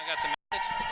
I got the message.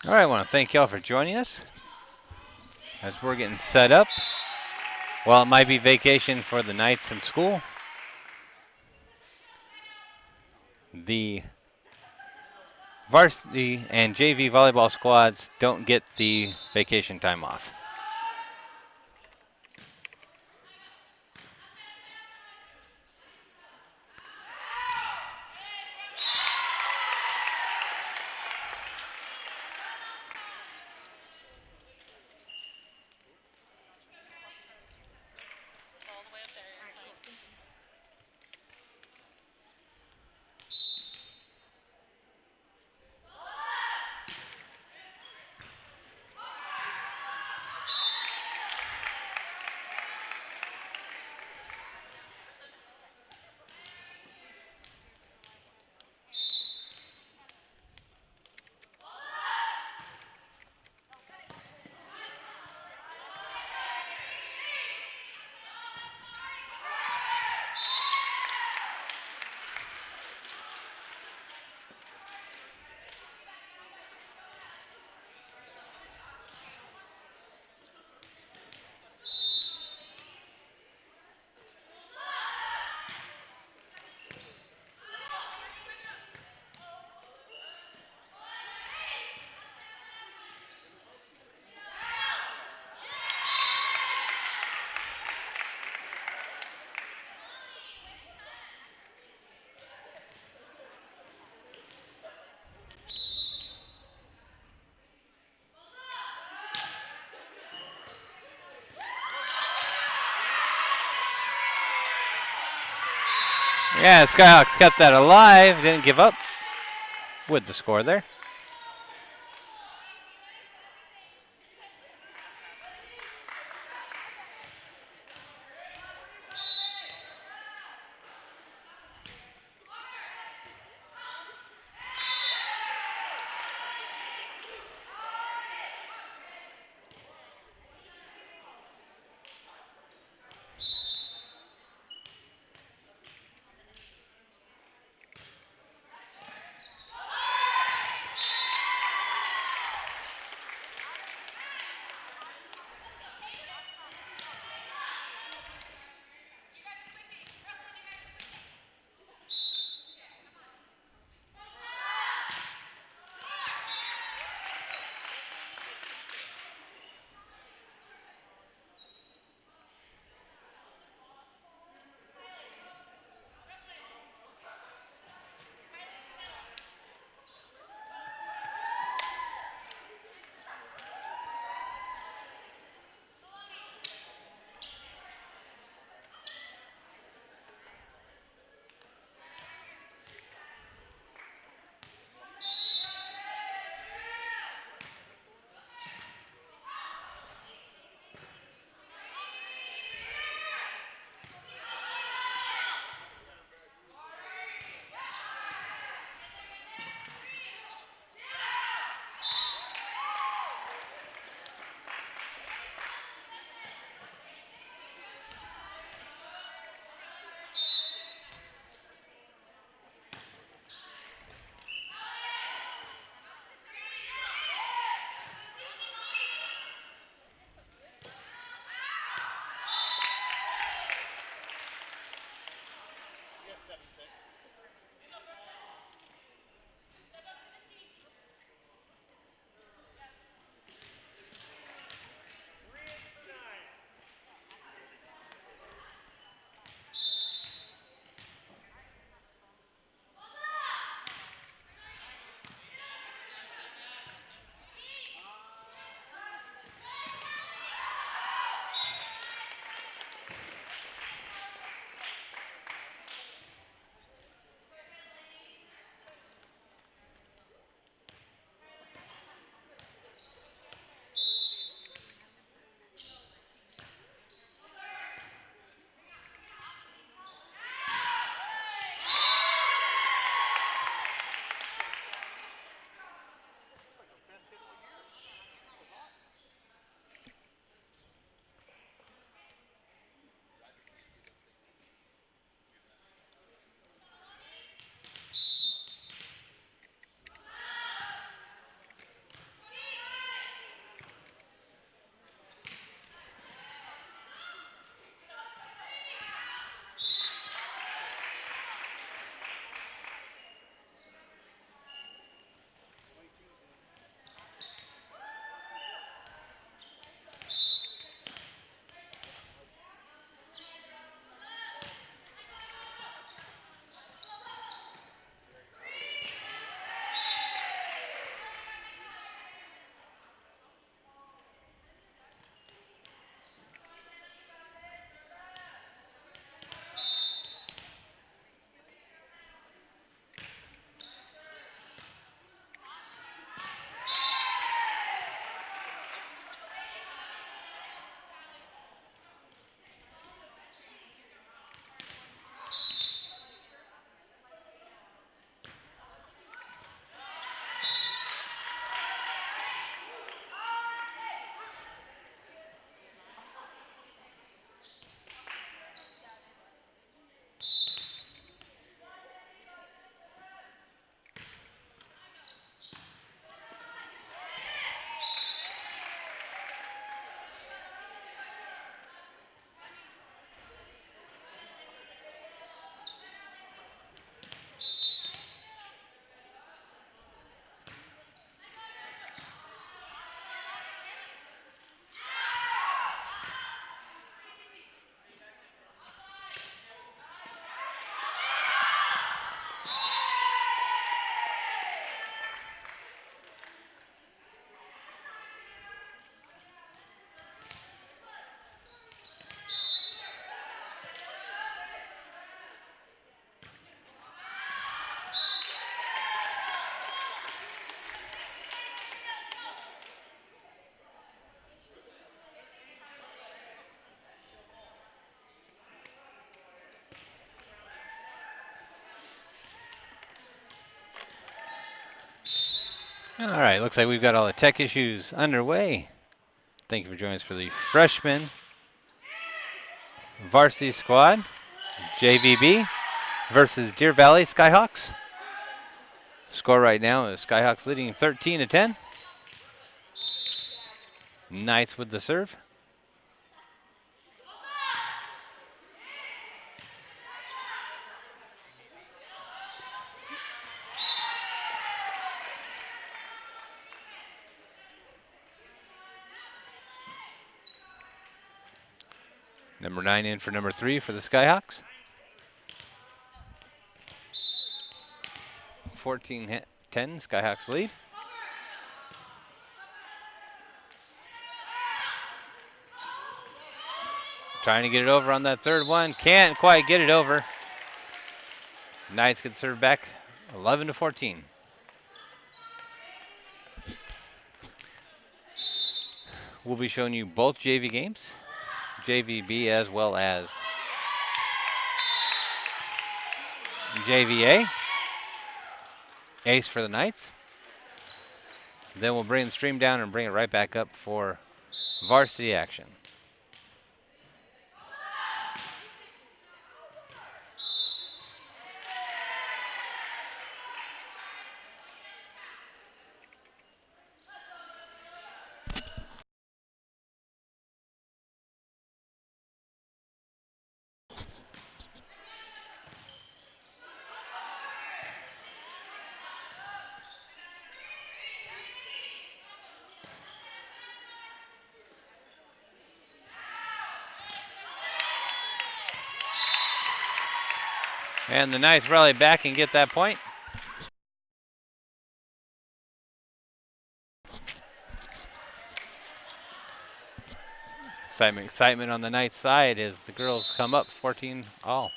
All right, I want to thank y'all for joining us as we're getting set up. While it might be vacation for the nights in school, the varsity and JV volleyball squads don't get the vacation time off. Yeah, Skyhawks kept that alive. Didn't give up with the score there. All right, looks like we've got all the tech issues underway. Thank you for joining us for the freshman varsity squad, JVB versus Deer Valley Skyhawks. Score right now is Skyhawks leading 13-10. Nice with the serve. Number 9 in for number 3 for the Skyhawks. 14-10, Skyhawks lead. Trying to get it over on that third one. Can't quite get it over. Knights can serve back 11-14. We'll be showing you both JV games, JVB as well as JVA. Ace for the Knights. Then we'll bring the stream down and bring it right back up for varsity action. And the Knights rally back and get that point. Excitement on the Knights side as the girls come up 14 all.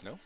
No?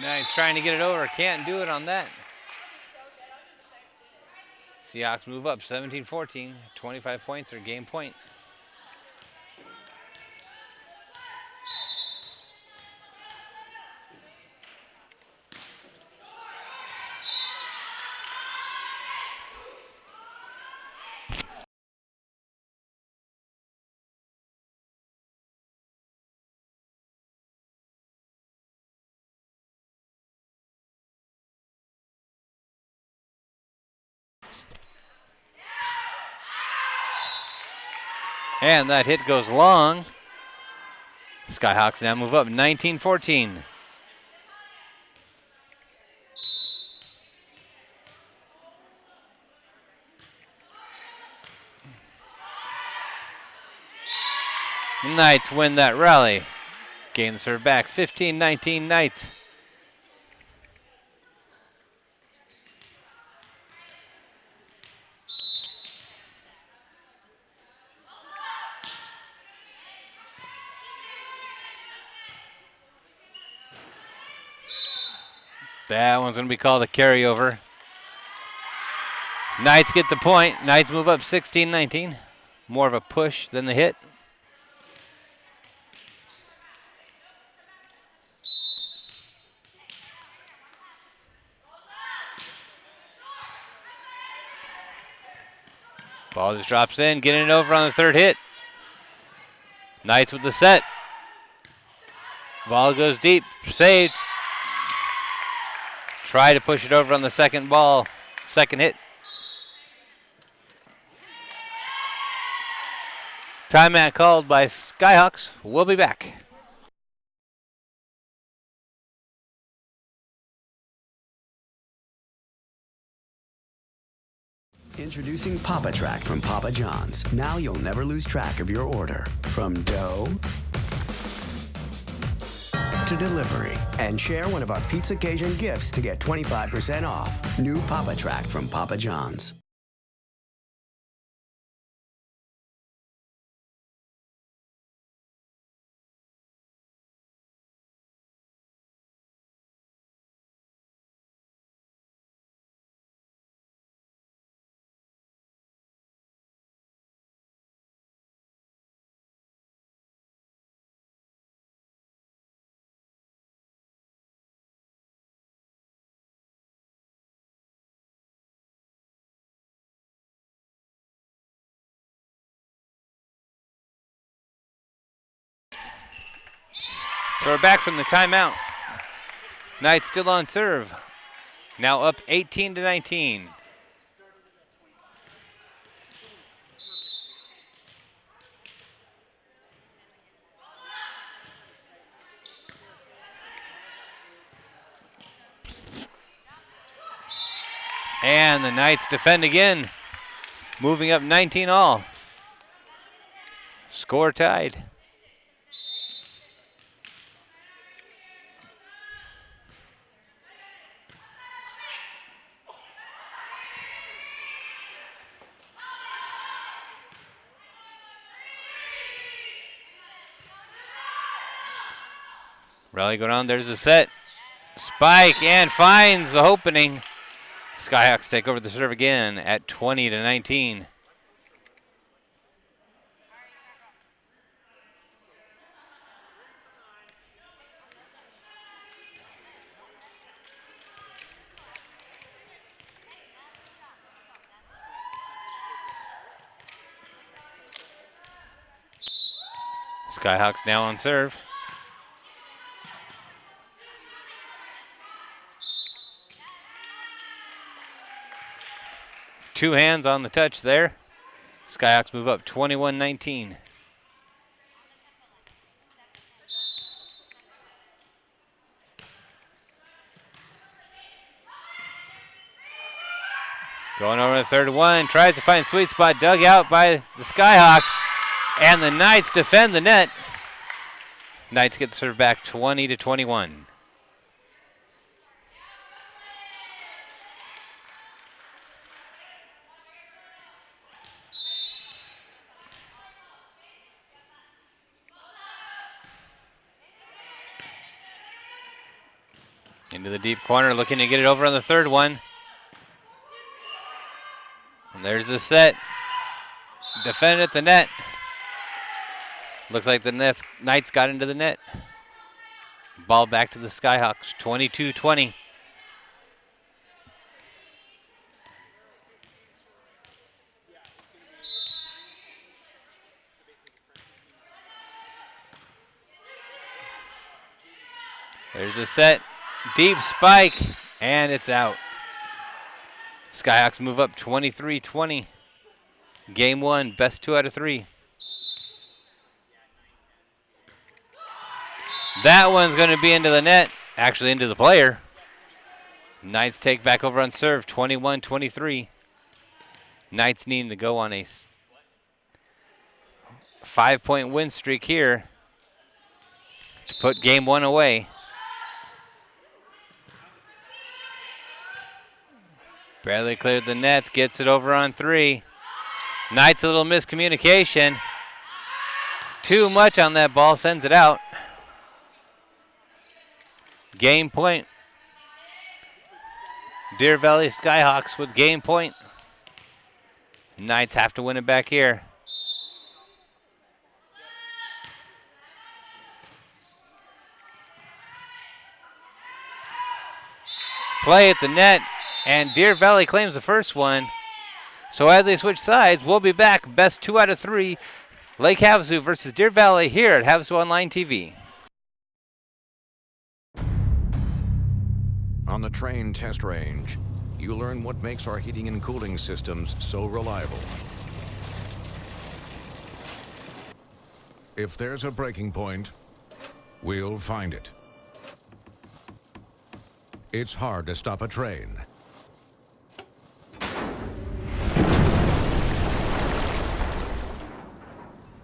Knights trying to get it over. Can't do it on that. Seahawks move up 17-14. 25 points or game point. And that hit goes long. Skyhawks now move up 19-14. Knights win that rally. Gain the serve back 15-19 Knights. That one's going to be called a carryover. Knights get the point. Knights move up 16-19. More of a push than the hit. Ball just drops in, getting it over on the third hit. Knights with the set. Ball goes deep, saved. Try to push it over on the second ball, second hit. Timeout called by Skyhawks. We'll be back. Introducing Papa Track from Papa John's. Now you'll never lose track of your order. From dough to delivery. And share one of our Pizza Cajun gifts to get 25% off. New Papa Track from Papa John's. So we're back from the timeout. Knights still on serve. Now up 18-19. And the Knights defend again, moving up 19 all. Score tied. Rally going on, there's a set. Spike and finds the opening. Skyhawks take over the serve again at 20-19. Skyhawks now on serve. Two hands on the touch there. Skyhawks move up 21-19. Going over the third one, tries to find sweet spot, dug out by the Skyhawks, and the Knights defend the net. Knights get the serve back 20-21. Into the deep corner, looking to get it over on the third one. And there's the set. Defended at the net. Looks like the Knights got into the net. Ball back to the Skyhawks, 22-20. There's the set. Deep spike, and it's out. Skyhawks move up 23-20. Game one, best 2 out of 3. That one's going to be into the net, actually into the player. Knights take back over on serve, 21-23. Knights needing to go on a 5-point win streak here to put game one away. Barely cleared the nets, gets it over on 3. Knights a little miscommunication. Too much on that ball, sends it out. Game point. Deer Valley Skyhawks with game point. Knights have to win it back here. Play at the net, and Deer Valley claims the first one. So as they switch sides, we'll be back. Best 2 out of 3. Lake Havasu versus Deer Valley here at Havasu Online TV. On the train test range, you learn what makes our heating and cooling systems so reliable. If there's a breaking point, we'll find it. It's hard to stop a train.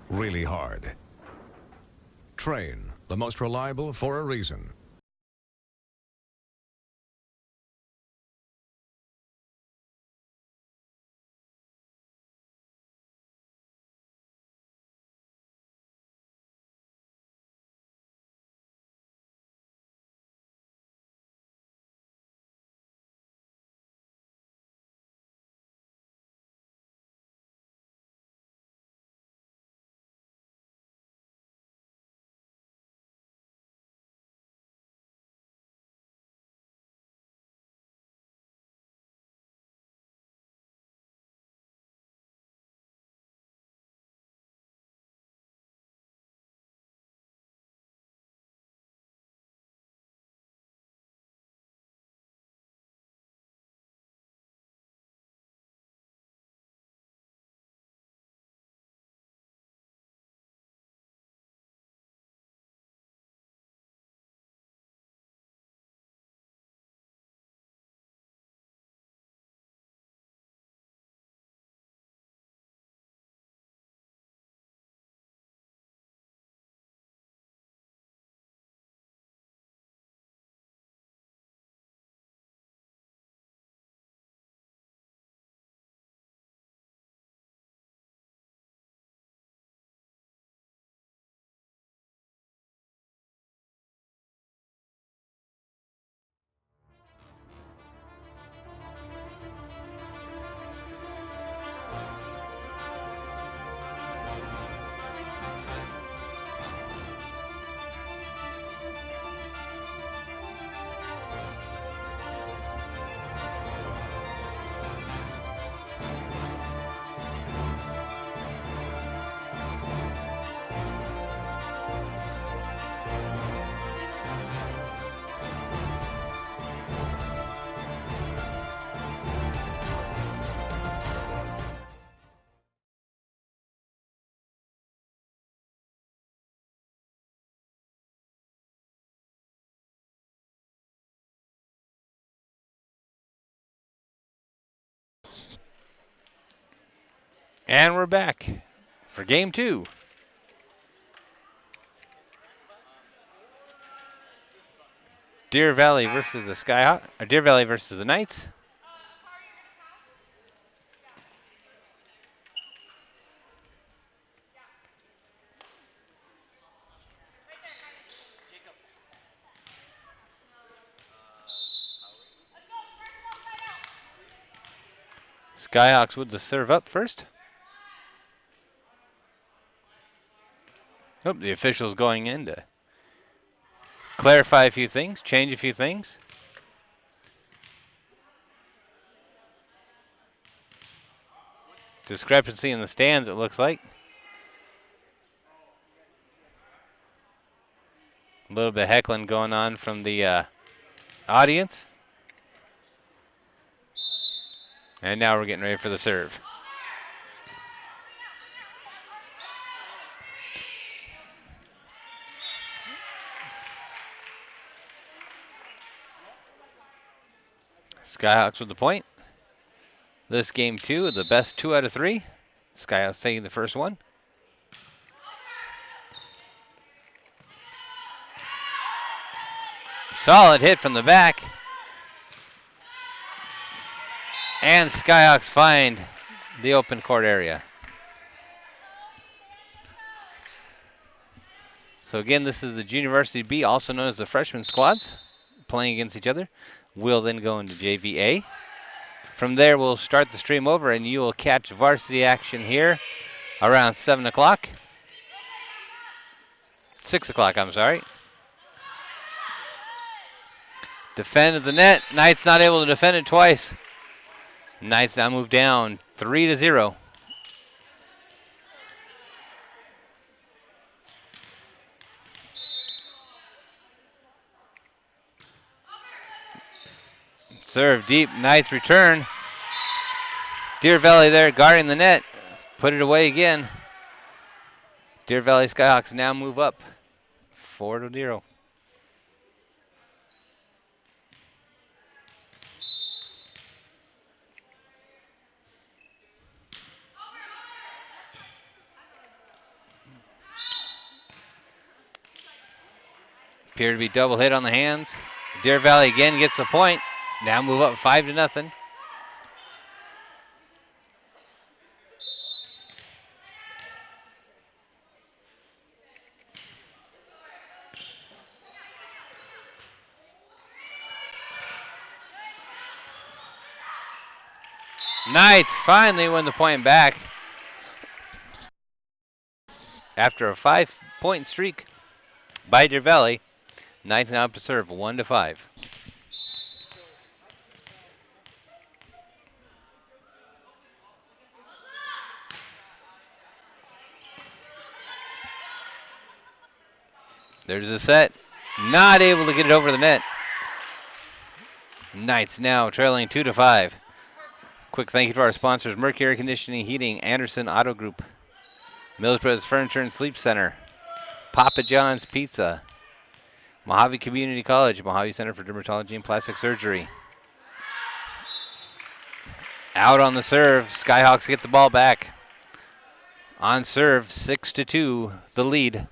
Really hard. Train, the most reliable for a reason. And we're back for game 2. Deer Valley versus the Skyhawk, or Deer Valley versus the Knights. Skyhawks with the serve up first. Oh, the official's going in to clarify a few things, change a few things. Discrepancy in the stands, it looks like. A little bit of heckling going on from the audience. And now we're getting ready for the serve. Skyhawks with the point. This game 2, the best 2 out of 3. Skyhawks taking the first one. Solid hit from the back. And Skyhawks find the open court area. So again, this is the Junior Varsity B, also known as the freshman squads, playing against each other. We'll then go into JVA. From there, we'll start the stream over, and you will catch varsity action here around 7 o'clock. 6 o'clock, I'm sorry. Defended the net. Knight's not able to defend it twice. Knights now move down 3-0. Serve deep, Knights return. Deer Valley there guarding the net. Put it away again. Deer Valley Skyhawks now move up 4-0. Appear to be double hit on the hands. Deer Valley again gets the point. Now move up 5-0. Knights finally win the point back after a 5-point streak by Deer Valley. Knights now up to serve 1-5. There's a set. Not able to get it over the net. Knights now trailing 2-5. Quick thank you to our sponsors: Mercury Air Conditioning, Heating, Anderson Auto Group, Mills Brothers Furniture and Sleep Center, Papa John's Pizza, Mojave Community College, Mojave Center for Dermatology and Plastic Surgery. Out on the serve, Skyhawks get the ball back. On serve, 6-2, the lead.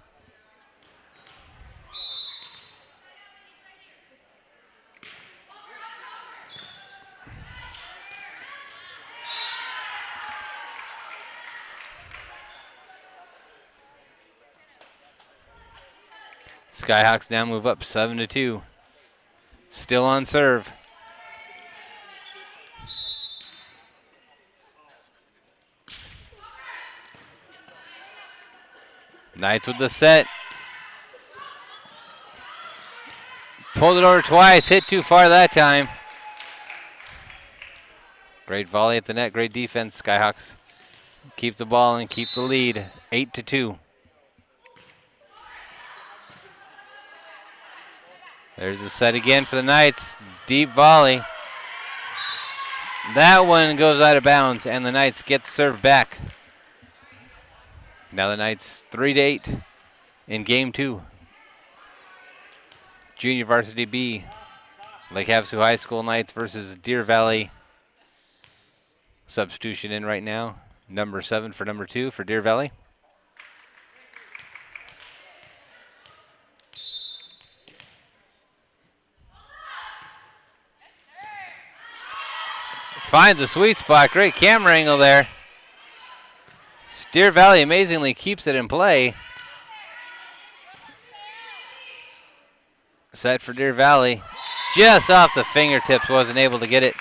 Skyhawks now move up 7-2. Still on serve. Knights with the set. Pulled it over twice, hit too far that time. Great volley at the net, great defense. Skyhawks keep the ball and keep the lead, 8-2. There's the set again for the Knights. Deep volley. That one goes out of bounds, and the Knights get the serve back. Now the Knights 3-8 in game 2. Junior Varsity B, Lake Havasu High School Knights versus Deer Valley. Substitution in right now. Number 7 for number 2 for Deer Valley. Finds a sweet spot. Great camera angle there. Deer Valley amazingly keeps it in play. Set for Deer Valley. Just off the fingertips. Wasn't able to get it.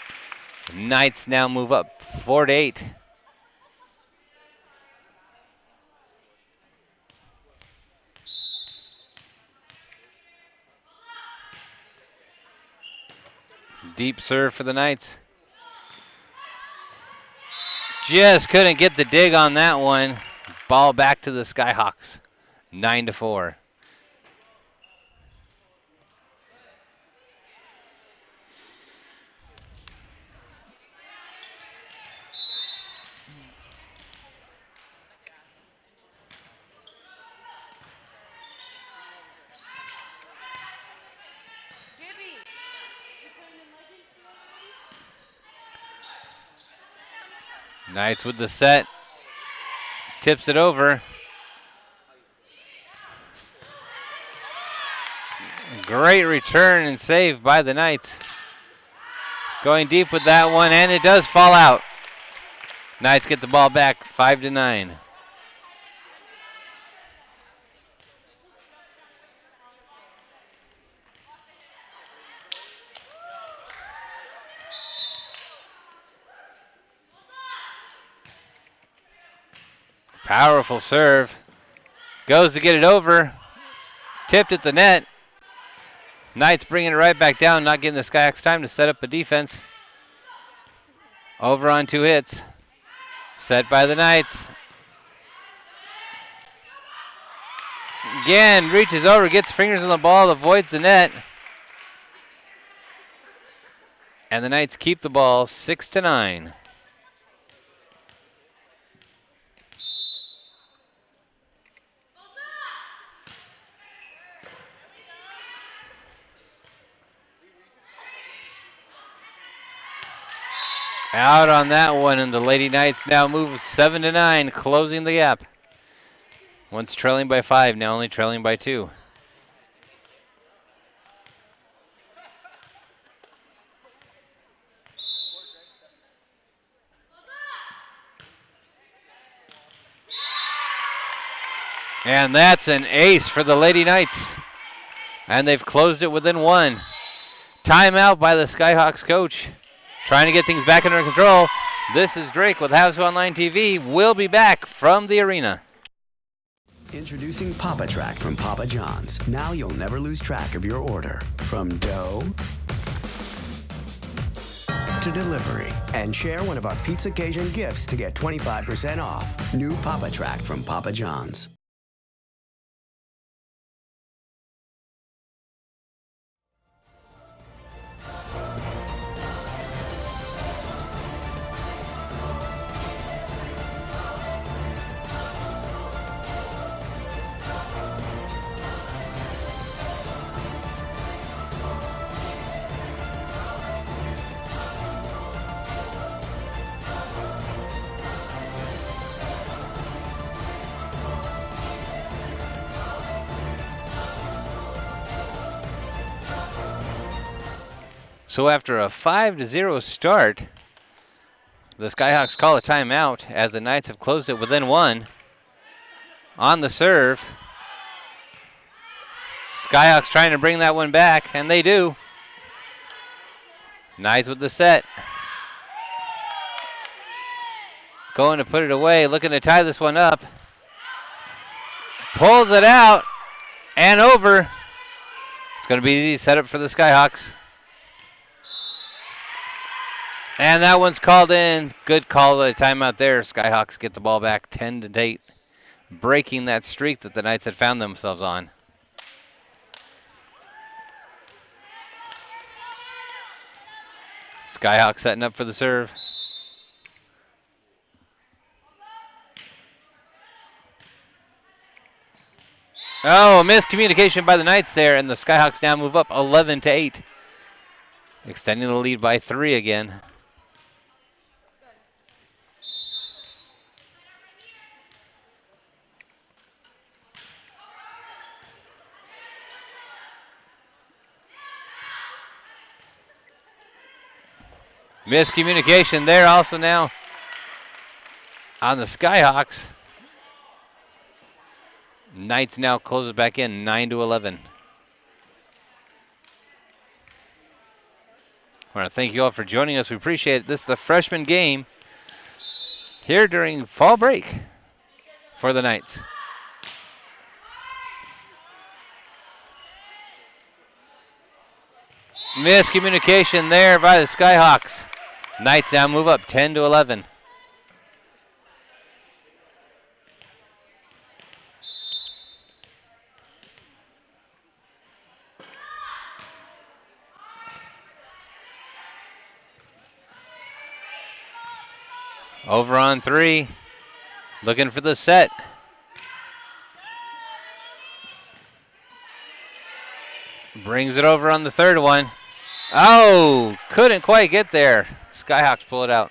Knights now move up 4-8. Deep serve for the Knights. Just couldn't get the dig on that one. Ball back to the Skyhawks. 9-4. Knights with the set. Tips it over. Great return and save by the Knights. Going deep with that one, and it does fall out. Knights get the ball back 5-9. Powerful serve. Goes to get it over. Tipped at the net. Knights bringing it right back down, not getting the Skyhawks time to set up a defense. Over on 2 hits. Set by the Knights. Again, reaches over, gets fingers on the ball, avoids the net. And the Knights keep the ball 6-9. Out on that one, and the Lady Knights now move 7-9, closing the gap. Once trailing by 5, now only trailing by 2. And that's an ace for the Lady Knights. And they've closed it within 1. Timeout by the Skyhawks coach. Trying to get things back under control. This is Drake with Havasu Online TV. We'll be back from the arena. Introducing Papa Track from Papa John's. Now you'll never lose track of your order. From dough to delivery. And share one of our Pizza Cajun gifts to get 25% off. New Papa Track from Papa John's. So after a 5-0 start, the Skyhawks call a timeout as the Knights have closed it within 1. On the serve, Skyhawks trying to bring that one back, and they do. Knights with the set. Going to put it away, looking to tie this one up. Pulls it out and over. It's going to be an easy setup for the Skyhawks. And that one's called in. Good call to the timeout there. Skyhawks get the ball back 10-8, breaking that streak that the Knights had found themselves on. Skyhawks setting up for the serve. Oh, miscommunication by the Knights there, and the Skyhawks now move up 11-8, extending the lead by 3 again. Miscommunication there also now on the Skyhawks. Knights now close it back in 9-11. I want to thank you all for joining us. We appreciate it. This is the freshman game here during fall break for the Knights. Miscommunication there by the Skyhawks. Knights now move up 10-11. Over on 3, looking for the set. Brings it over on the third one. Oh, couldn't quite get there. Skyhawks pull it out.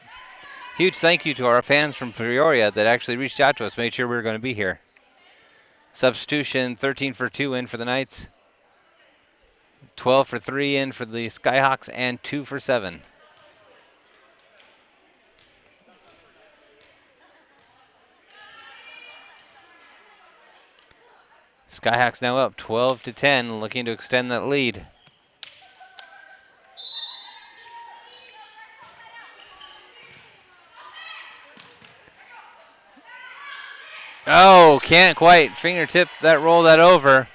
Huge thank you to our fans from Peoria that actually reached out to us, made sure we were going to be here. Substitution, 13 for 2 in for the Knights. 12 for 3 in for the Skyhawks, and 2 for 7. Skyhawks now up 12-10, looking to extend that lead. Oh, can't quite fingertip that, roll that over.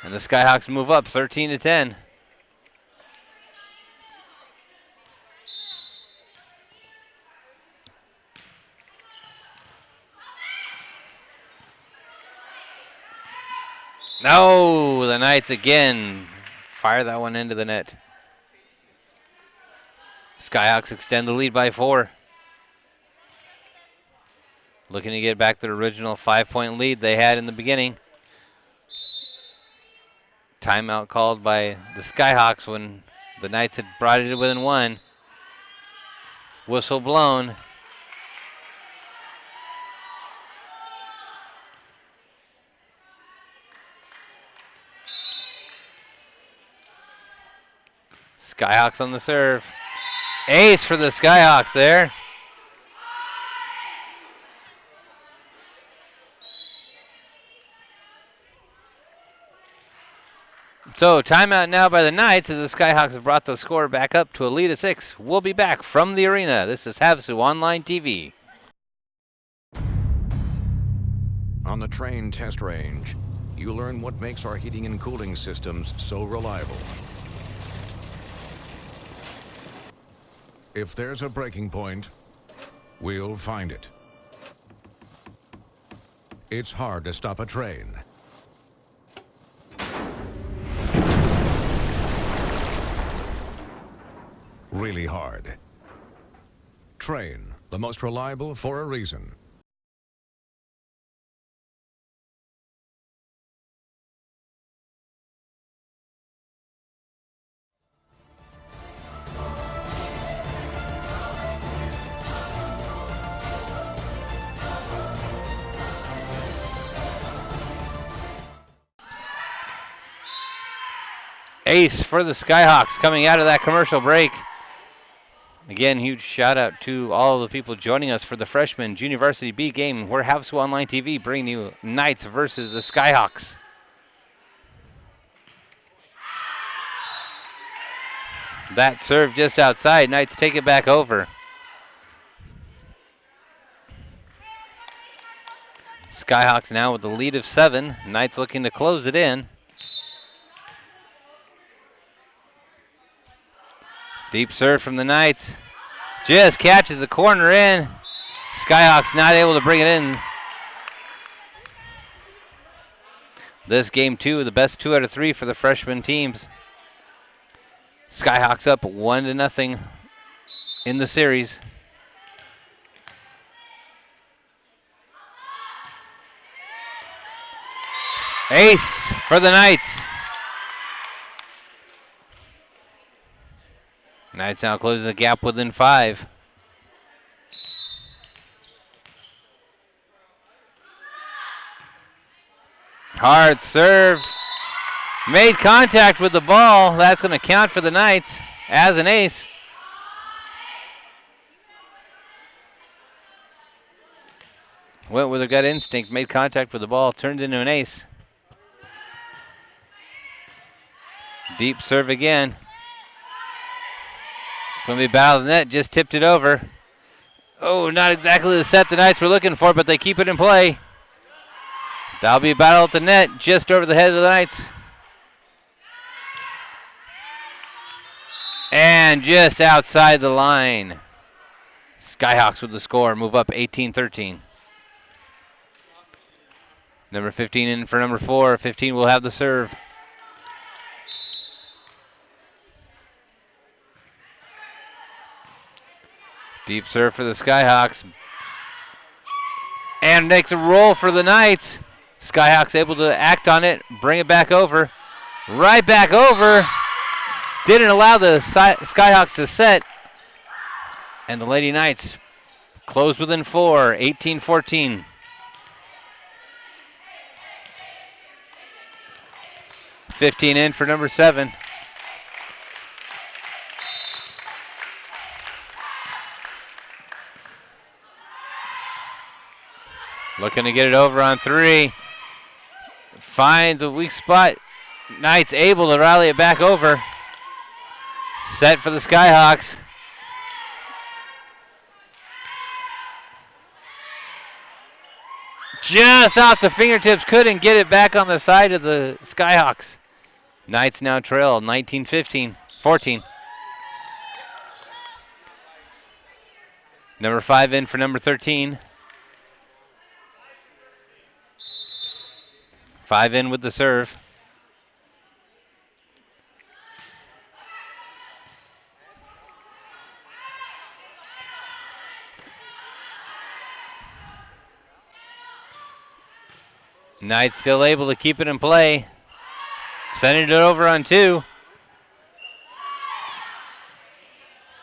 And the Skyhawks move up 13-10. No, the Knights again fire that one into the net. Skyhawks extend the lead by 4. Looking to get back their original 5-point lead they had in the beginning. Timeout called by the Skyhawks when the Knights had brought it within 1. Whistle blown. Skyhawks on the serve. Ace for the Skyhawks there. So timeout now by the Knights as the Skyhawks have brought the score back up to a lead of 6. We'll be back from the arena. This is Havasu Online TV. On the train test range, you learn what makes our heating and cooling systems so reliable. If there's a breaking point, we'll find it. It's hard to stop a train. Really hard. Train, the most reliable for a reason. Ace for the Skyhawks coming out of that commercial break. Again, huge shout out to all of the people joining us for the freshman Junior Varsity B game. We're Havasu Online TV bringing you Knights versus the Skyhawks. That serve just outside. Knights take it back over. Skyhawks now with the lead of 7. Knights looking to close it in. Deep serve from the Knights. Just catches the corner in. Skyhawks not able to bring it in. This game 2, the best 2 out of 3 for the freshman teams. Skyhawks up 1-0 in the series. Ace for the Knights. Knights now closing the gap within 5. Hard serve. Made contact with the ball. That's going to count for the Knights as an ace. Went with their gut instinct, made contact with the ball, turned into an ace. Deep serve again. It's going to be battle of the net, just tipped it over. Oh, not exactly the set the Knights were looking for, but they keep it in play. That'll be a battle at the net, just over the head of the Knights. And just outside the line. Skyhawks with the score, move up 18-13. Number 15 in for number 4. 15 will have the serve. Deep serve for the Skyhawks. And makes a roll for the Knights. Skyhawks able to act on it, bring it back over. Right back over. Didn't allow the Skyhawks to set. And the Lady Knights close within 4, 18-14. $15 in for number 7. Looking to get it over on 3. Finds a weak spot. Knights able to rally it back over. Set for the Skyhawks. Just off the fingertips, couldn't get it back on the side of the Skyhawks. Knights now trail 14. Number 5 in for number 13. 5 in with the serve. Knights still able to keep it in play. Sending it over on 2.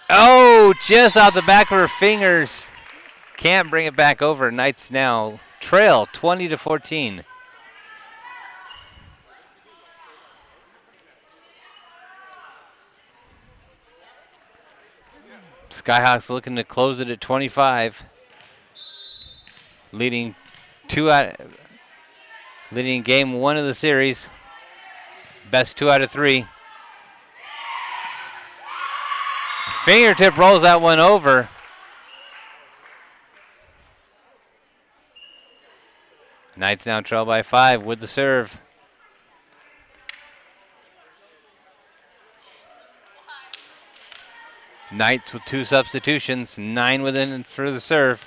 Oh, just off the back of her fingers. Can't bring it back over. Knights now trail 20-14. Skyhawks looking to close it at 25. Leading game 1 of the series. Best 2 out of 3. Fingertip rolls that one over. Knights now trail by 5 with the serve. Knights with 2 substitutions, 9 within for the serve.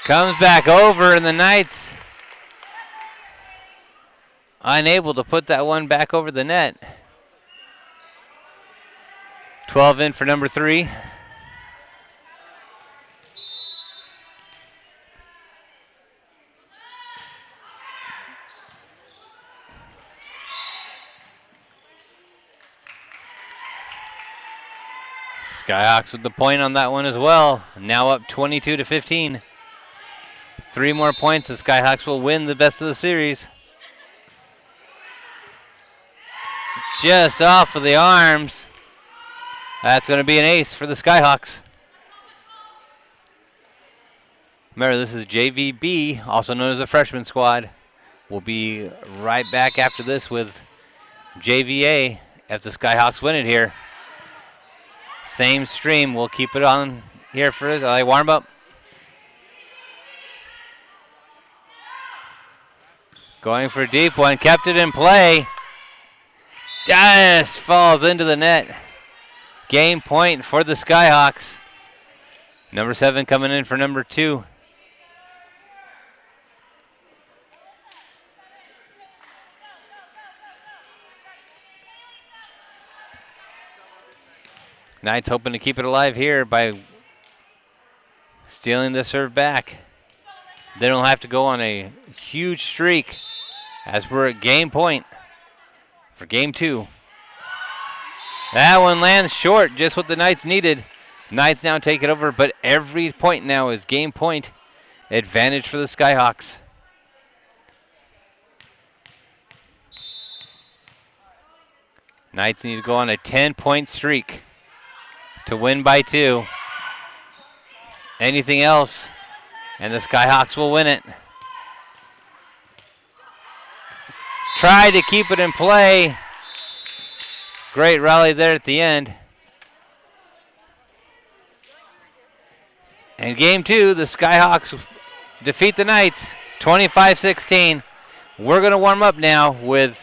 Comes back over, and the Knights unable to put that one back over the net. 12 in for number 3. Skyhawks with the point on that one as well. Now up 22-15. 3 more points, the Skyhawks will win the best of the series. Just off of the arms. That's going to be an ace for the Skyhawks. Remember, this is JVB, also known as a freshman squad. We'll be right back after this with JVA as the Skyhawks win it here. Same stream, we'll keep it on here for the warm up. Going for a deep one, kept it in play. Just falls into the net. Game point for the Skyhawks. Number 7 coming in for number 2. Knights hoping to keep it alive here by stealing the serve back. They don't have to go on a huge streak as we're at game point for game 2. That one lands short, just what the Knights needed. Knights now take it over, but every point now is game point advantage for the Skyhawks. Knights need to go on a 10-point streak to win by 2. Anything else, and the Skyhawks will win it. Try to keep it in play. Great rally there at the end. And game 2, the Skyhawks defeat the Knights 25-16. We're going to warm up now with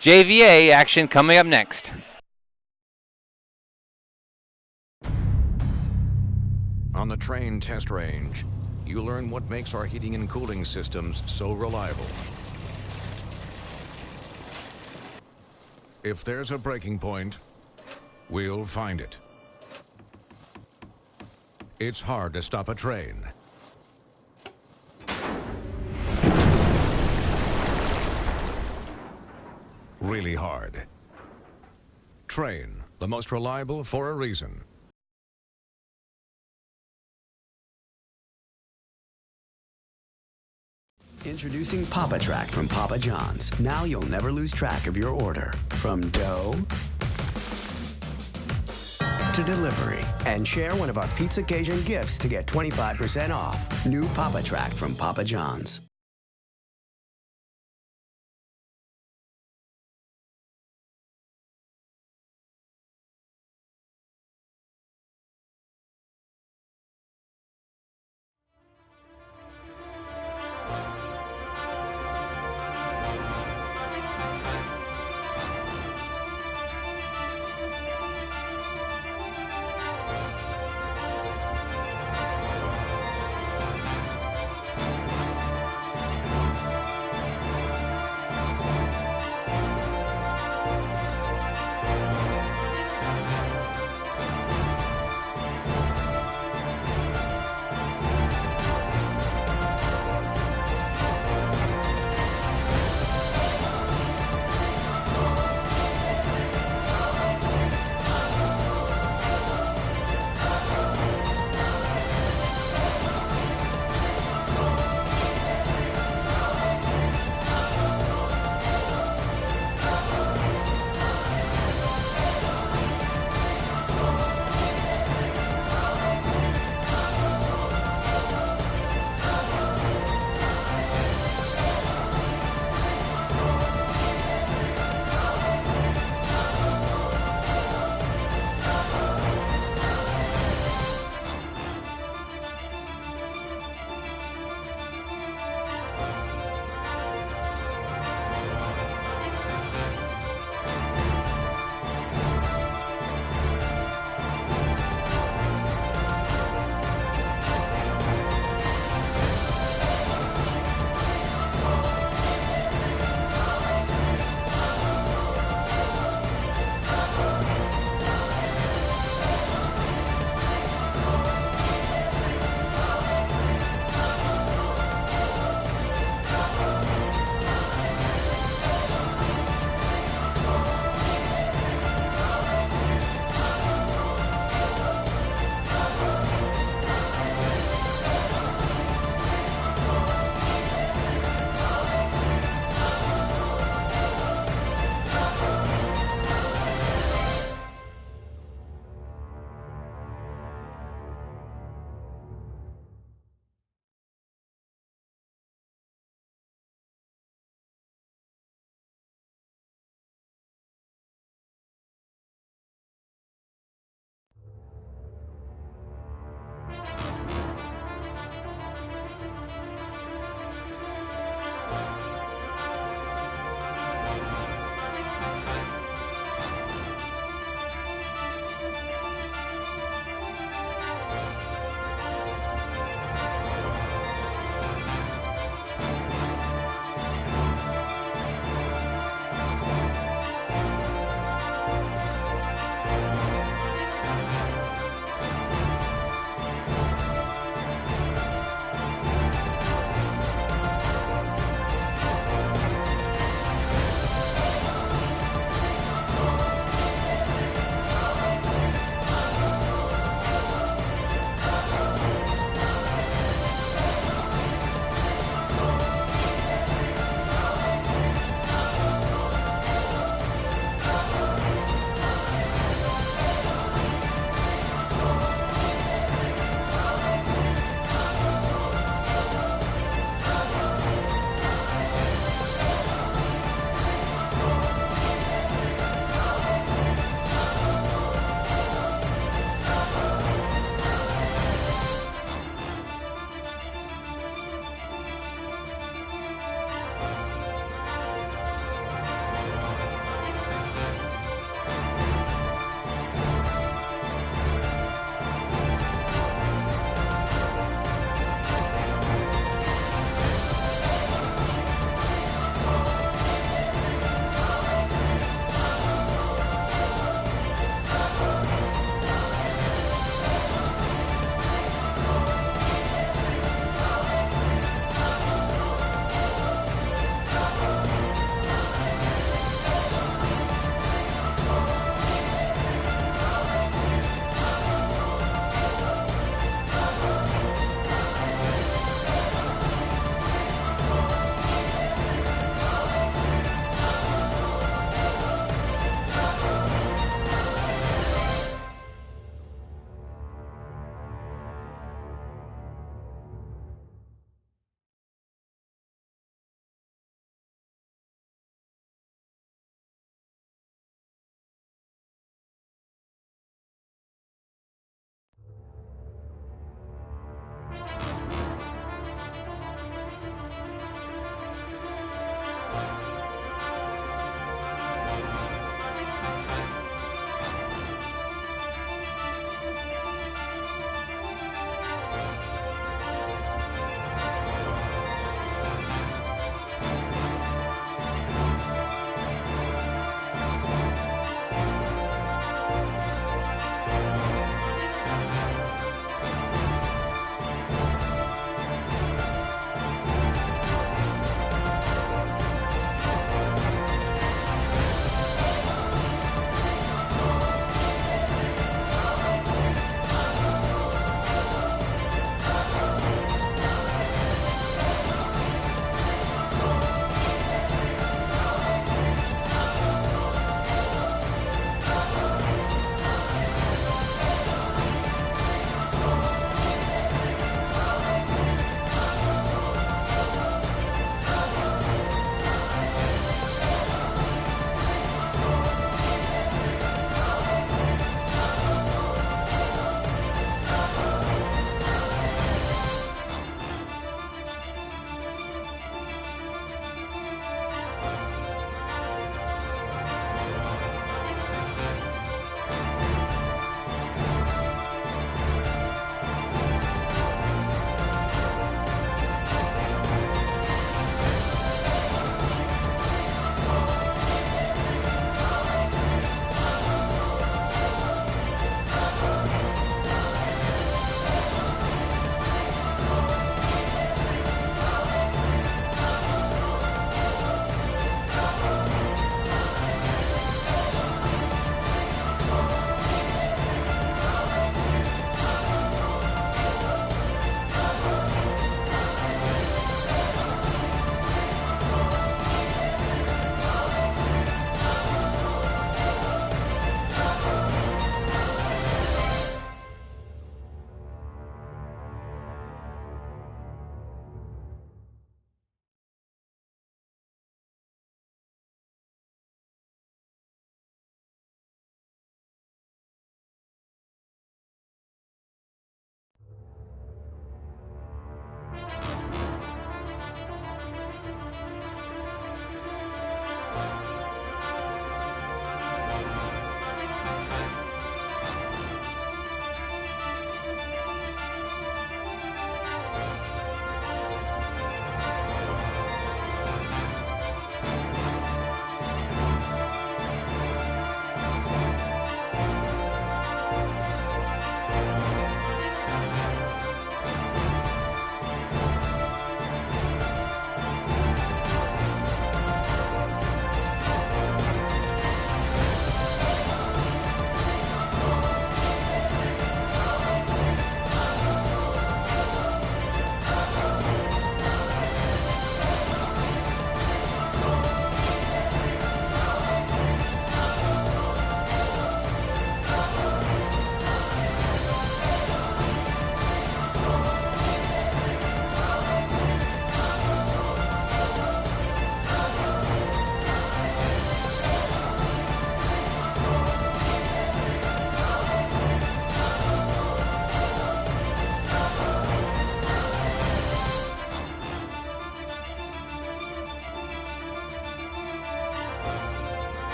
JVA action coming up next. On the train test range, you learn what makes our heating and cooling systems so reliable. If there's a breaking point, we'll find it. It's hard to stop a train. Really hard. Train, the most reliable for a reason. Introducing Papa Track from Papa John's. Now you'll never lose track of your order. From dough to delivery. And share one of our Pizza Cajun gifts to get 25% off. New Papa Track from Papa John's.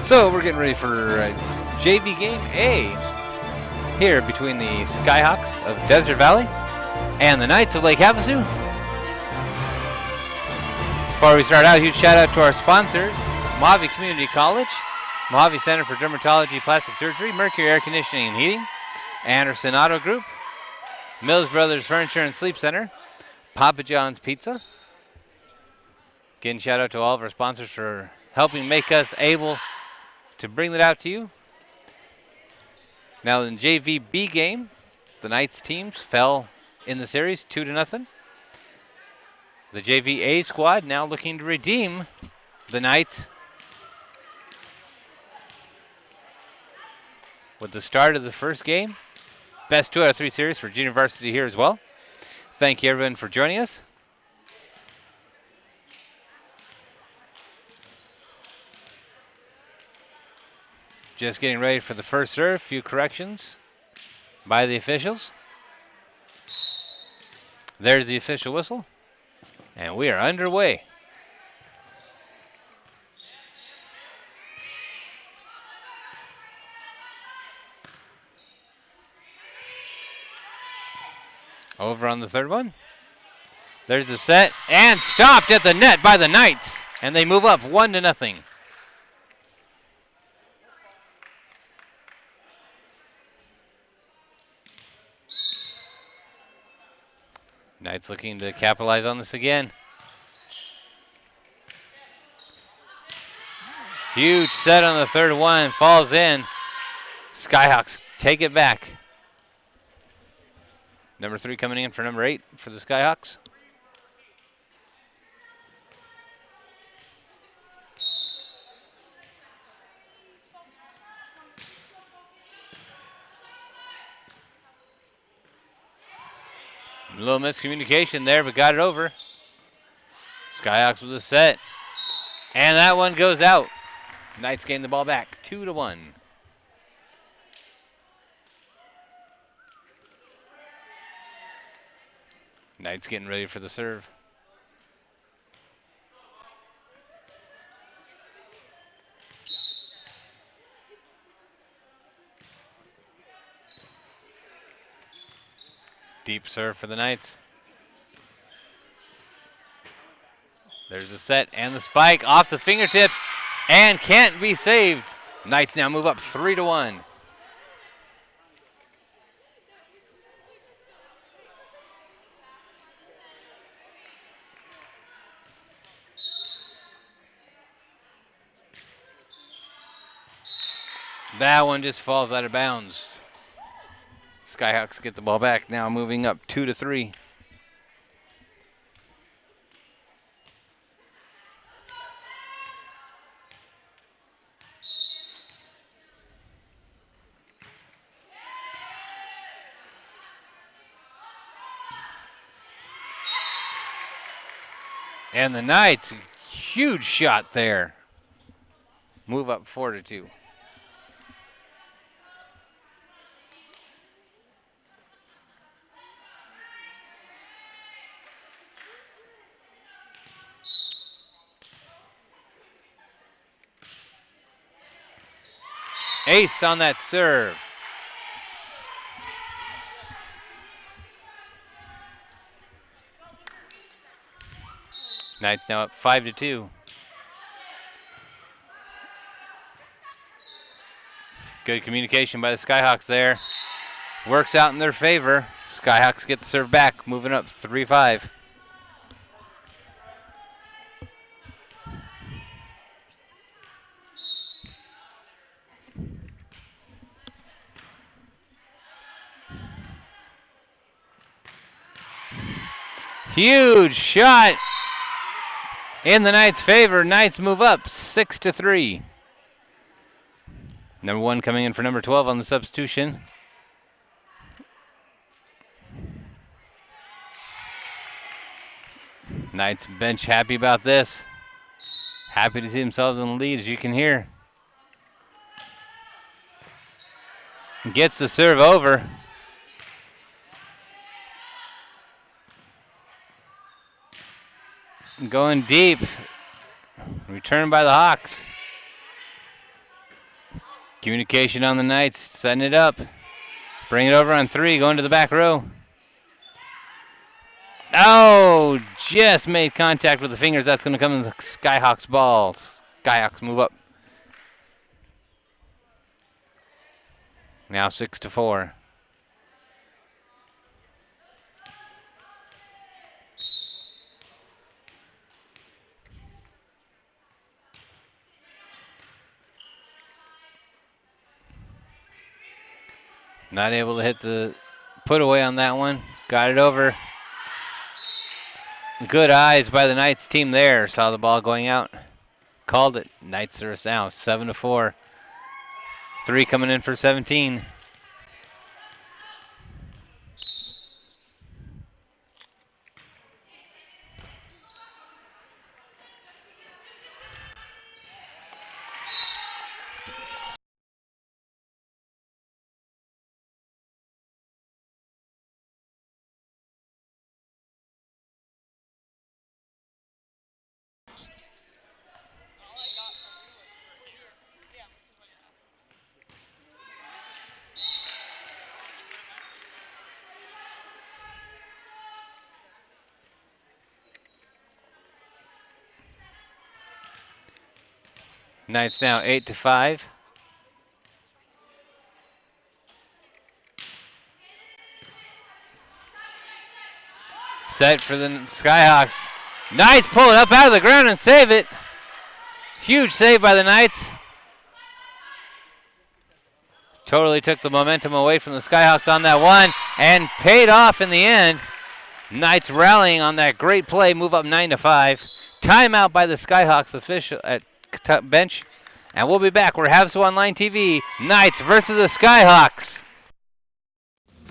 So we're getting ready for JV game A here between the Skyhawks of Desert Valley and the Knights of Lake Havasu. Before we start out, huge shout out to our sponsors: Mojave Community College, Mojave Center for Dermatology, Plastic Surgery, Mercury Air Conditioning and Heating, Anderson Auto Group, Mills Brothers Furniture and Sleep Center, Papa John's Pizza. Again, shout out to all of our sponsors for helping make us able to bring that out to you. Now in JVB game, the Knights teams fell in the series 2-0. The JVA squad now looking to redeem the Knights with the start of the first game. Best 2 out of 3 series for Junior Varsity here as well. Thank you everyone for joining us. Just getting ready for the first serve. Few corrections by the officials. There's the official whistle. And we are underway. Over on the third one. There's the set. And stopped at the net by the Knights. And they move up 1-0. Knights looking to capitalize on this again. Huge set on the third one. Falls in. Skyhawks take it back. Number 3 coming in for number 8 for the Skyhawks. A little miscommunication there, but got it over. Skyhawks with a set. And that one goes out. Knights gain the ball back, 2-1. Knights getting ready for the serve. Deep serve for the Knights. There's the set and the spike off the fingertips and can't be saved. Knights now move up 3-1. That one just falls out of bounds. Skyhawks get the ball back, now moving up 2-3. And the Knights, huge shot there. Move up 4-2. Ace on that serve. Knights now up 5-2. Good communication by the Skyhawks there. Works out in their favor. Skyhawks get the serve back, moving up 3-5. Huge shot in the Knights' favor. Knights move up 6-3. Number 1 coming in for number 12 on the substitution. Knights bench happy about this. Happy to see themselves in the lead, as you can hear. Gets the serve over. Going deep. Returned by the Hawks. Communication on the Knights, setting it up. Bring it over on 3, going to the back row. Oh, just made contact with the fingers. That's going to come in the Skyhawks ball. Skyhawks move up. Now 6-4. Not able to hit the put away on that one. Got it over. Good eyes by the Knights team there. Saw the ball going out. Called it. Knights are now 7-4. 3 coming in for 17. Knights now 8-5. Set for the Skyhawks. Knights pull it up out of the ground and save it. Huge save by the Knights. Totally took the momentum away from the Skyhawks on that one and paid off in the end. Knights rallying on that great play, move up 9-5. Timeout by the Skyhawks official at bench. And we'll be back. We're Havasu Online TV. Knights versus the Skyhawks.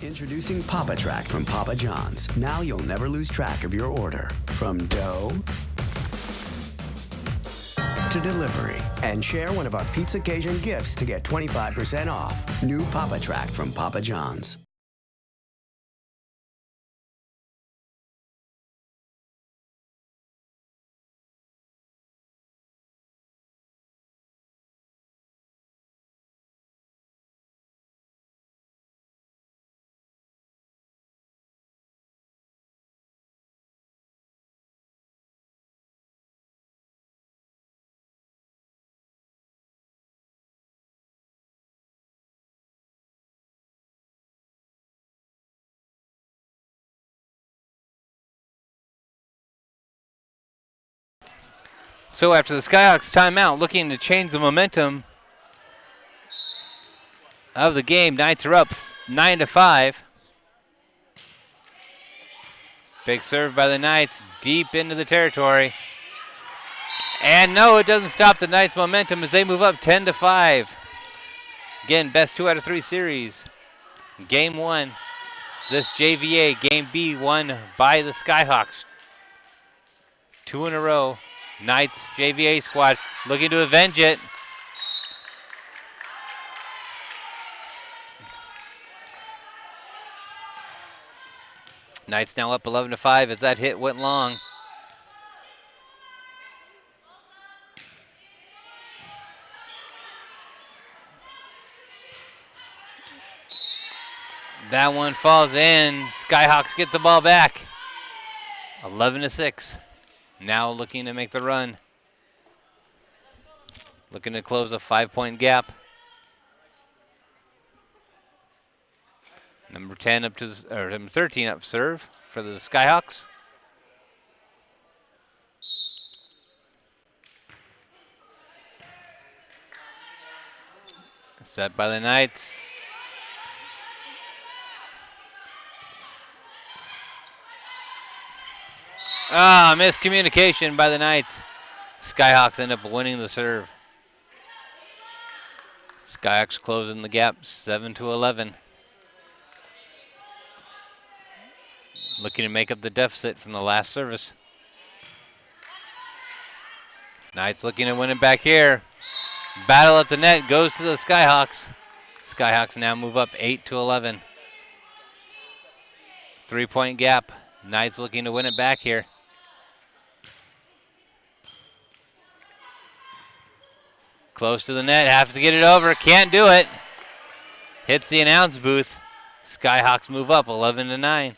Introducing Papa Track from Papa John's. Now you'll never lose track of your order. From dough to delivery. And share one of our Pizza Cajun gifts to get 25% off. New Papa Track from Papa John's. So after the Skyhawks timeout, looking to change the momentum of the game, Knights are up 9-5. Big serve by the Knights, deep into the territory. And no, it doesn't stop the Knights' momentum as they move up 10-5. Again, best 2 out of 3 series. Game 1, this JVA. Game B won by the Skyhawks. 2 in a row. Knights JVA squad looking to avenge it. Knights now up 11-5 as that hit went long. That one falls in. Skyhawks get the ball back. 11-6. Now looking to make the run. Looking to close a 5-point gap. Number 10 up to, or number 13 up serve for the Skyhawks. Set by the Knights. Miscommunication by the Knights. Skyhawks end up winning the serve. Skyhawks closing the gap 7-11. Looking to make up the deficit from the last service. Knights looking to win it back here. Battle at the net goes to the Skyhawks. Skyhawks now move up 8-11. 3-point gap. Knights looking to win it back here. Close to the net, have to get it over, can't do it. Hits the announce booth. Skyhawks move up 11-9.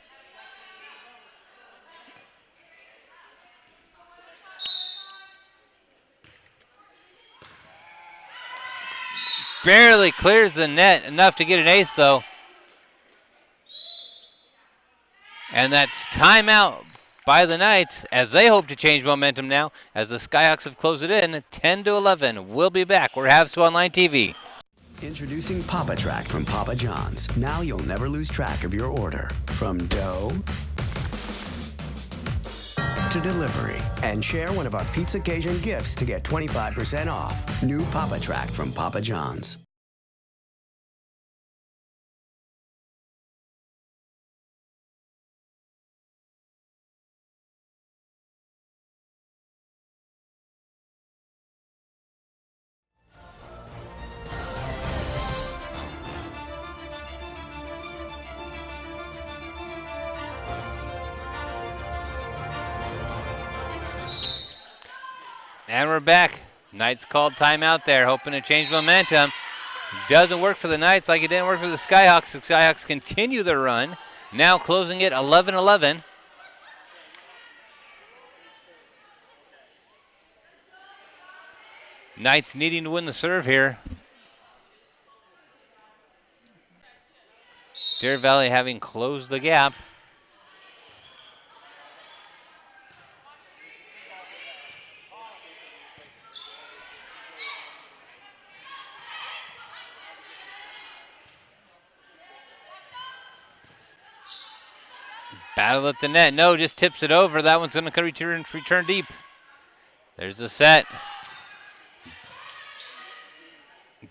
Barely clears the net, enough to get an ace though. And that's timeout by the Knights as they hope to change momentum now as the Skyhawks have closed it in 10-11. We'll be back. We're Havasu Online TV. Introducing Papa Track from Papa John's. Now you'll never lose track of your order. From dough to delivery. And share one of our Pizza Cajun gifts to get 25% off. New Papa Track from Papa John's. And we're back. Knights called timeout there, hoping to change momentum. Doesn't work for the Knights like it didn't work for the Skyhawks. The Skyhawks continue their run, now closing it 11-11. Knights needing to win the serve here. Deer Valley having closed the gap. Battle at the net. No, just tips it over. That one's going to return deep. There's the set.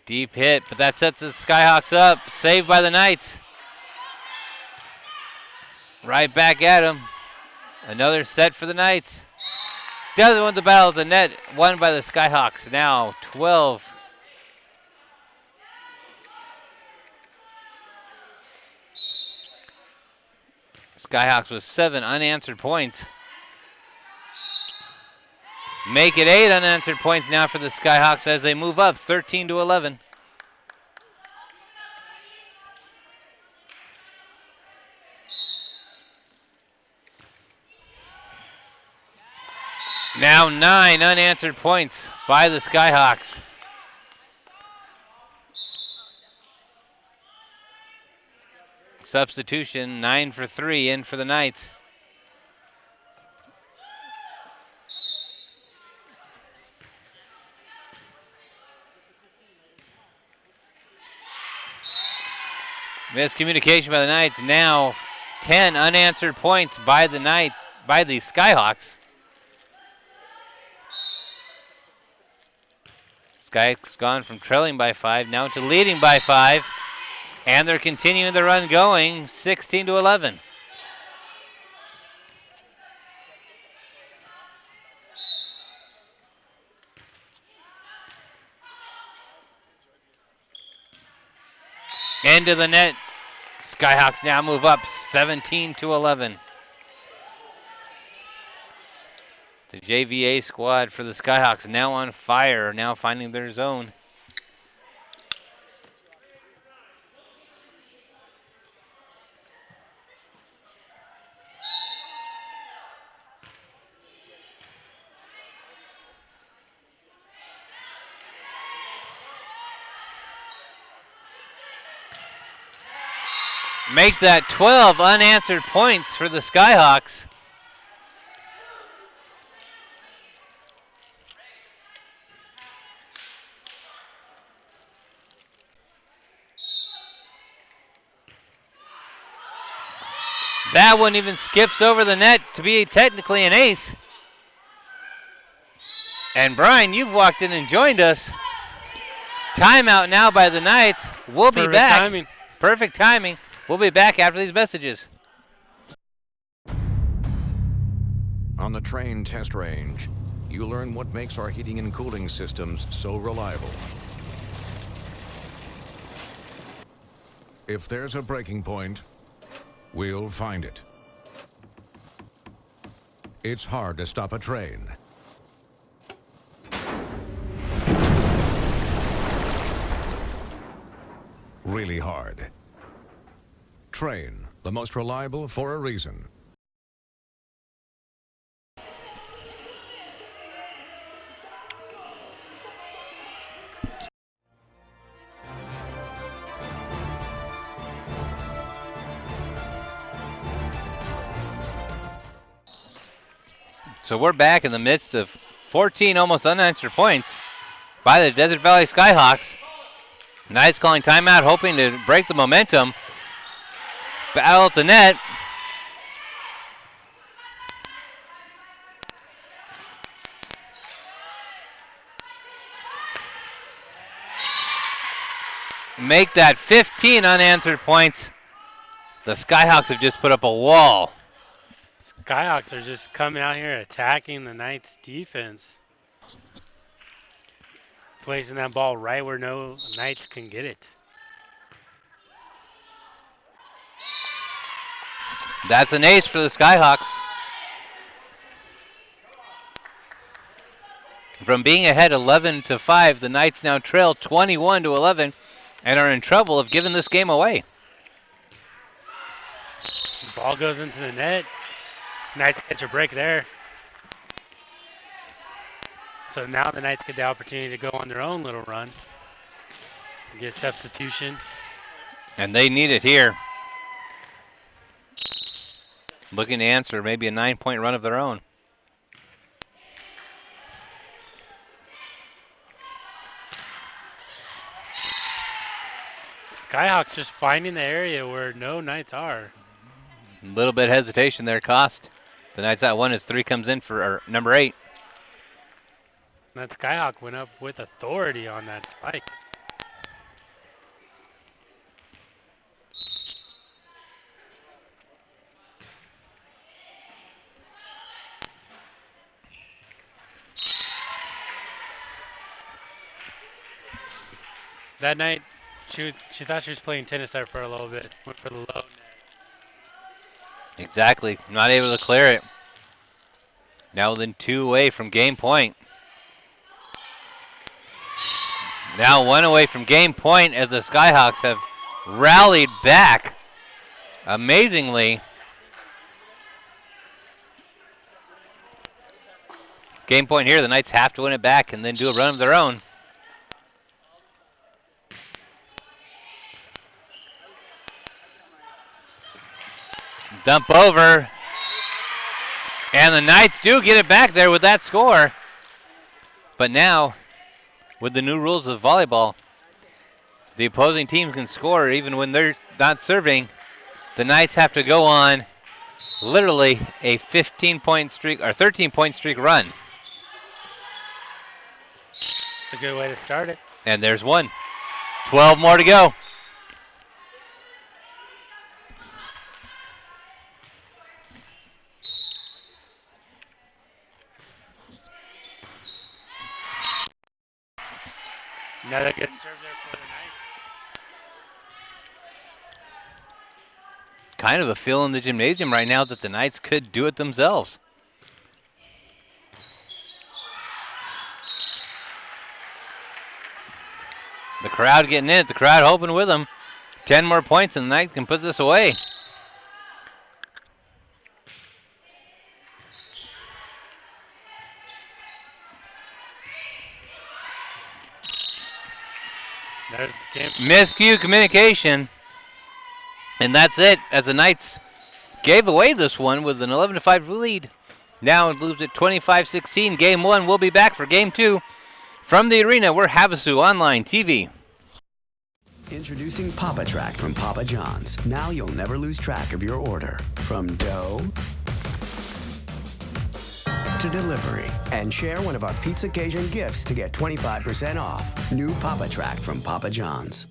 Deep hit, but that sets the Skyhawks up. Saved by the Knights. Right back at him. Another set for the Knights. Doesn't win the battle at the net. Won by the Skyhawks. Now 12. Skyhawks with 7 unanswered points. Make it 8 unanswered points now for the Skyhawks as they move up 13-11. Now 9 unanswered points by the Skyhawks. Substitution, 9 for 3 in for the Knights. Miscommunication by the Knights. Now 10 unanswered points by the Knights, by the Skyhawks. Skyhawks gone from trailing by 5 now to leading by 5. And they're continuing the run going 16-11. Into the net. Skyhawks now move up 17-11. The JVA squad for the Skyhawks now on fire, now finding their zone. Make that 12 unanswered points for the Skyhawks. That one even skips over the net to be technically an ace. And Brian, you've walked in and joined us. Timeout now by the Knights. We'll be back. Timing. Perfect timing. We'll be back after these messages. On the train test range, you learn what makes our heating and cooling systems so reliable. If there's a breaking point, we'll find it. It's hard to stop a train. really hard. Train, the most reliable for a reason. So we're back in the midst of 14 almost unanswered points by the Desert Valley Skyhawks. Knights calling timeout, hoping to break the momentum. Battle at the net. Make that 15 unanswered points. The Skyhawks have just put up a wall. Skyhawks are just coming out here attacking the Knights defense. Placing that ball right where no Knights can get it. That's an ace for the Skyhawks. From being ahead 11-5, the Knights now trail 21-11 and are in trouble of giving this game away. Ball goes into the net. Knights catch a break there. So now the Knights get the opportunity to go on their own little run. Get substitution. And they need it here. Looking to answer maybe a 9-point run of their own. Skyhawks just finding the area where no Knights are. A little bit of hesitation there cost the Knights that one as 3 comes in for number 8. That Skyhawk went up with authority on that spike. That night, she thought she was playing tennis there for a little bit. Went for the low net. Exactly. Not able to clear it. Now within 2 away from game point. Now 1 away from game point as the Skyhawks have rallied back amazingly. Game point here, the Knights have to win it back and then do a run of their own. Dump over. And the Knights do get it back there with that score. But now, with the new rules of volleyball, the opposing team can score even when they're not serving. The Knights have to go on literally a 15-point streak or 13-point streak run. It's a good way to start it. And there's one. 12 more to go. Another good serve there for the Knights. Kind of a feel in the gymnasium right now that the Knights could do it themselves. The crowd getting in it, the crowd hoping with them. 10 more points and the Knights can put this away. Miscue communication. And that's it as the Knights gave away this one with an 11-5 lead. Now it moves at 25-16. Game 1 will be back for Game 2. From the arena, we're Havasu Online TV. Introducing Papa Track from Papa John's. Now you'll never lose track of your order. From dough to delivery. And share one of our Pizza Cajun gifts to get 25% off. New Papa Track from Papa John's.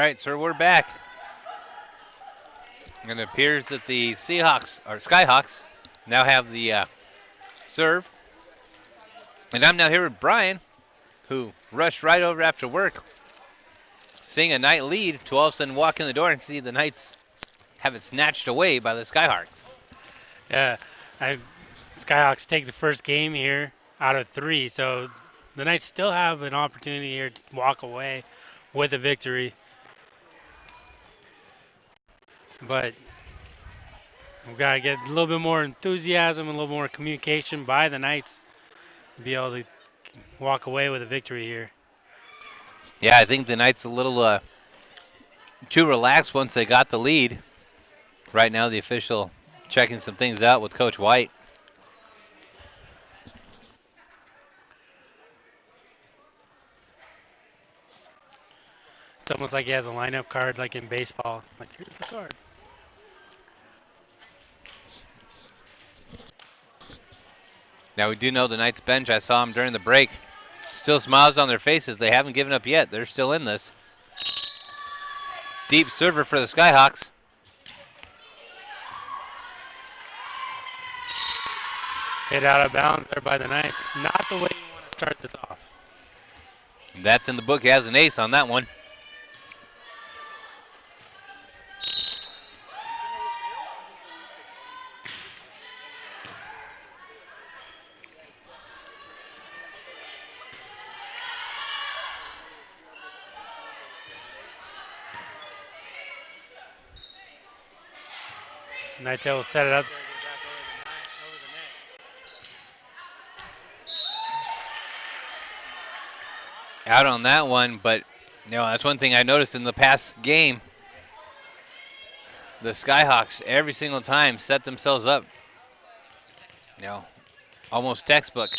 right, so we're back. And it appears that the Seahawks, or Skyhawks, now have the serve. And I'm now here with Brian, who rushed right over after work, seeing a Knight lead, to all of a sudden walk in the door and see the Knights have it snatched away by the Skyhawks. Yeah, Skyhawks take the first game here out of 3, so the Knights still have an opportunity here to walk away with a victory. But we've got to get a little bit more enthusiasm and a little more communication by the Knights to be able to walk away with a victory here. Yeah, I think the Knights a little too relaxed once they got the lead. Right now, the official checking some things out with Coach White. It's almost like he has a lineup card like in baseball. Like, here's the card. Now, we do know the Knights bench. I saw them during the break. Still smiles on their faces. They haven't given up yet. They're still in this. Deep server for the Skyhawks. Hit out of bounds there by the Knights. Not the way you want to start this off. That's in the book. He has an ace on that one. Knights will set it up there. Out on that one, but that's one thing I noticed in the past game. The Skyhawks every single time set themselves up. Almost textbook.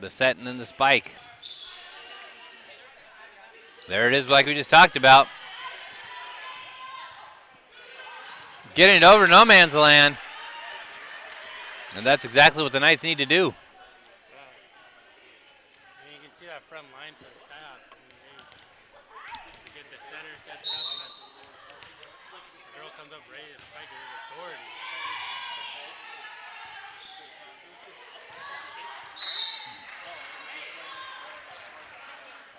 The set and then the spike. There it is, like we just talked about. Getting it over no man's land. And that's exactly what the Knights need to do. You can see that front line for the Skyhawks. They get the center, sets it up, and the girl comes up ready to spike it with authority.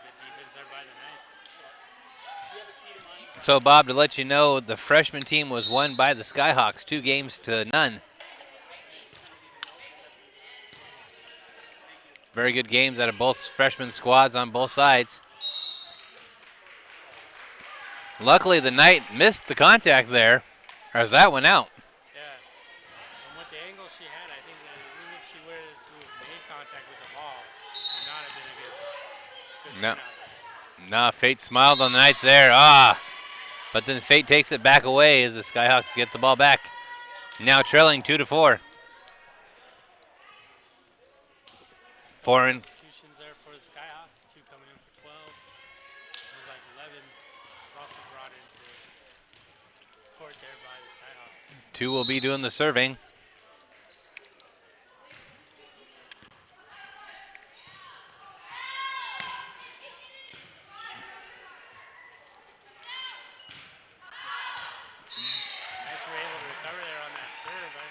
Good defense there by the Knights. So, Bob, to let you know, the freshman team was won by the Skyhawks 2-0. Very good games out of both freshman squads on both sides. Luckily, the Knight missed the contact there, as that went out. Yeah. And with the angle she had, I think that even if she would have made contact with the ball, it would not have been a good No. turnout there. Nah, Fate smiled on the Knights there. But then Fate takes it back away as the Skyhawks get the ball back. Now trailing 2-4. Foreign. Executions there for the Skyhawks. 2 coming in for 12. It was like 11 also brought into court there by the Skyhawks. 2 will be doing the serving. Knights were able to recover there on that serve. I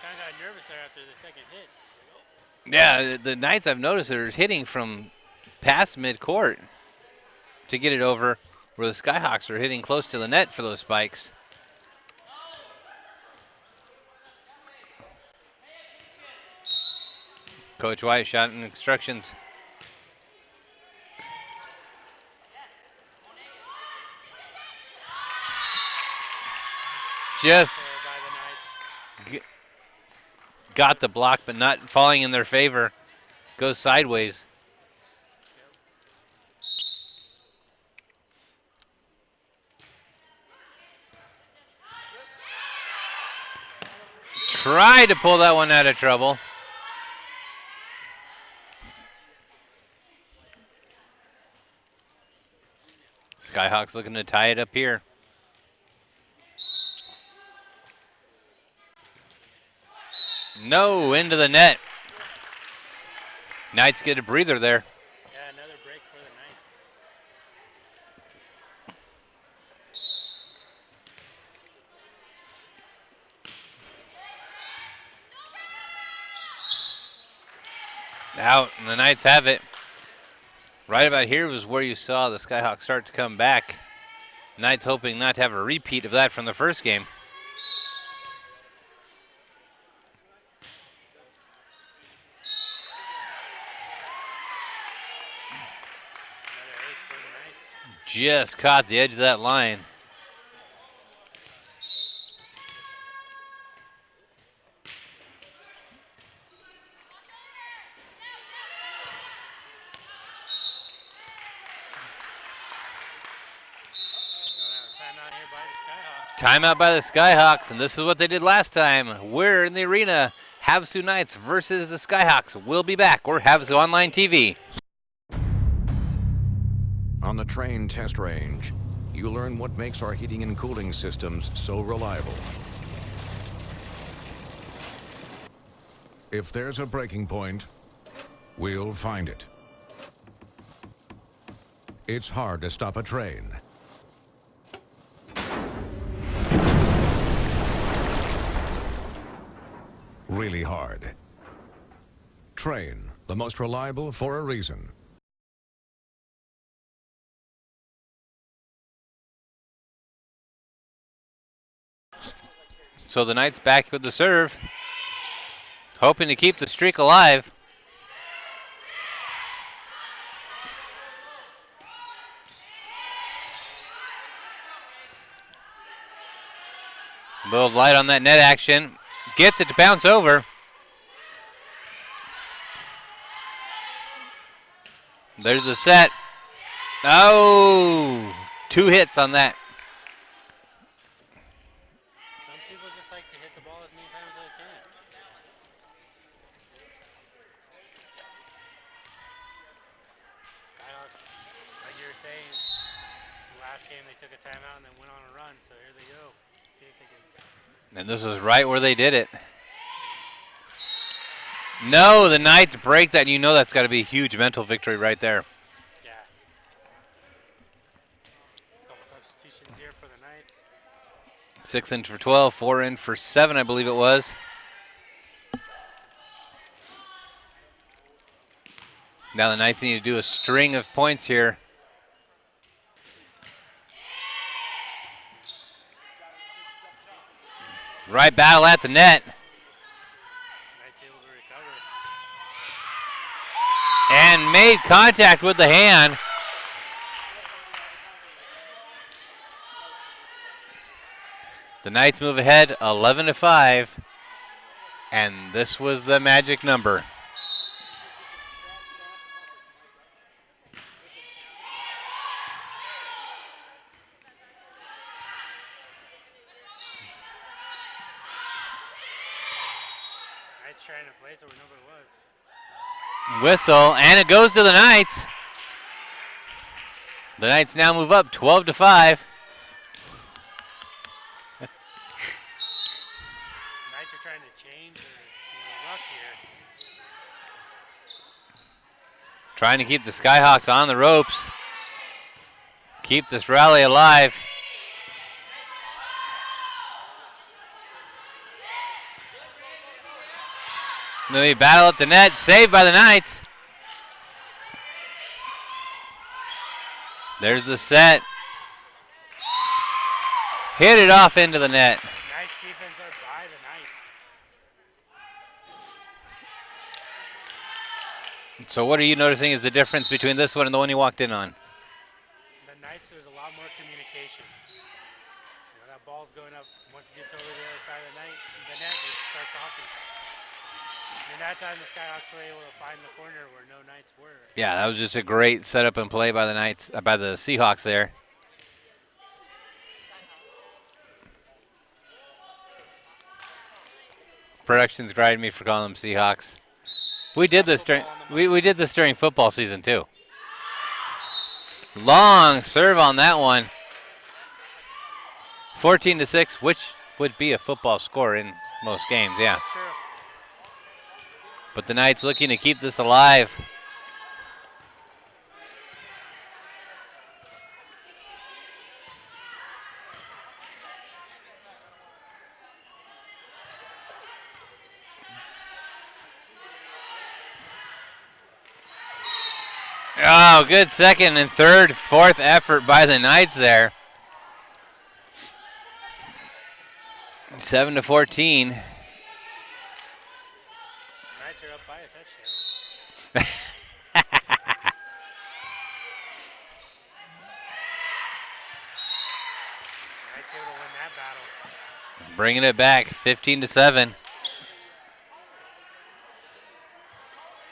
kind of got nervous there after the second hit. Yeah, the Knights, I've noticed, are hitting from past midcourt to get it over, where the Skyhawks are hitting close to the net for those spikes. Coach White shouting instructions. Just got the block, but not falling in their favor. Goes sideways. Tried to pull that one out of trouble. Skyhawks looking to tie it up here. No, into the net. Knights get a breather there. Yeah, another break for the Knights. Out, and the Knights have it. Right about here was where you saw the Skyhawks start to come back. Knights hoping not to have a repeat of that from the first game. Just caught the edge of that line. Timeout by the Skyhawks, and this is what they did last time. We're in the arena. Havasu Knights versus the Skyhawks. We'll be back. We're Havasu Online TV. On the train test range, you learn what makes our heating and cooling systems so reliable. If there's a breaking point, we'll find it. It's hard to stop a train. Really hard. Train, the most reliable for a reason. So the Knights back with the serve, hoping to keep the streak alive. A little light on that net action. Gets it to bounce over. There's the set. Oh, 2 hits on that. Some people just like to hit the ball as many times as they can. Skyhawks, like you were saying, last game they took a timeout and then went on a run, so here they go. See if they can. And this is right where they did it. No, the Knights break that. You know that's got to be a huge mental victory right there. Yeah. Couple substitutions here for the Knights. 6 in for 12, 4 in for 7, I believe it was. Now the Knights need to do a string of points here. Right battle at the net. Knights able to recover. And made contact with the hand. The Knights move ahead 11-5. And this was the magic number. Knights trying to place it where nobody was. Whistle, and it goes to the Knights. The Knights now move up 12-5. Knights are trying to change their luck here. Trying to keep the Skyhawks on the ropes. Keep this rally alive. Then we battle at the net, saved by the Knights. There's the set. Hit it off into the net. Nice defense there by the Knights. So what are you noticing is the difference between this one and the one you walked in on? The Knights, there's a lot more communication. You know, that ball's going up. Once it gets over the other side of the net, they start talking. And that time the Skyhawks were able to find the corner where no Knights were. Yeah, that was just a great setup and play by the Knights, by the Seahawks there. Production's grinding me for calling them Seahawks. We did this during we did this during football season too. Long serve on that one. 14-6, which would be a football score in most games, yeah. True. But the Knights looking to keep this alive. Wow, good second and third, fourth effort by the Knights there. 7-14. Knights are up by a touchdown. Knights able to win that battle. Bringing it back, 15-7.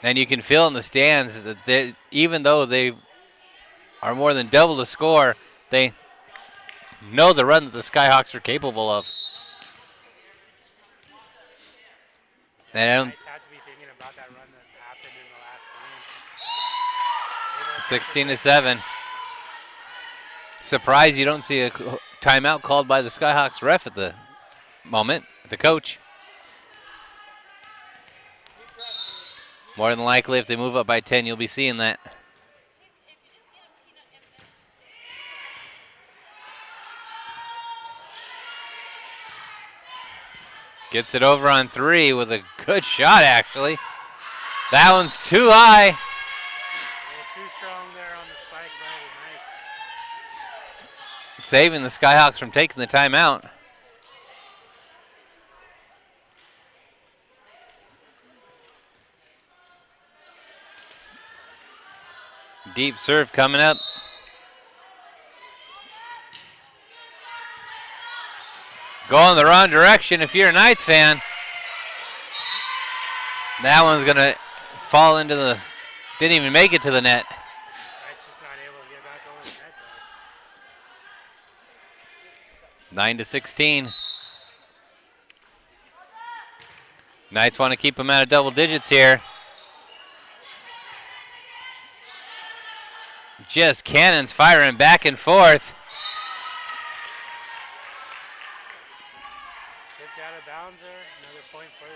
And you can feel in the stands that even though they are more than double the score, they know the run that the Skyhawks are capable of. And I don't, Knights have to be thinking about that run that happened in the last game. 16-7. Surprised you don't see a timeout called by the Skyhawks ref at the moment, the coach. More than likely, if they move up by 10, you'll be seeing that. Gets it over on 3 with a good shot, actually. That one's too high. A little too strong there on the spike by the Knights. Saving the Skyhawks from taking the timeout. Deep serve coming up. Going the wrong direction if you're a Knights fan. That one's going to fall into the... Didn't even make it to the net. Knights just not able to get back over the net though. 9-16. Knights want to keep them out of double digits here. Just cannons firing back and forth. Tipped out of bounds there. Another point for the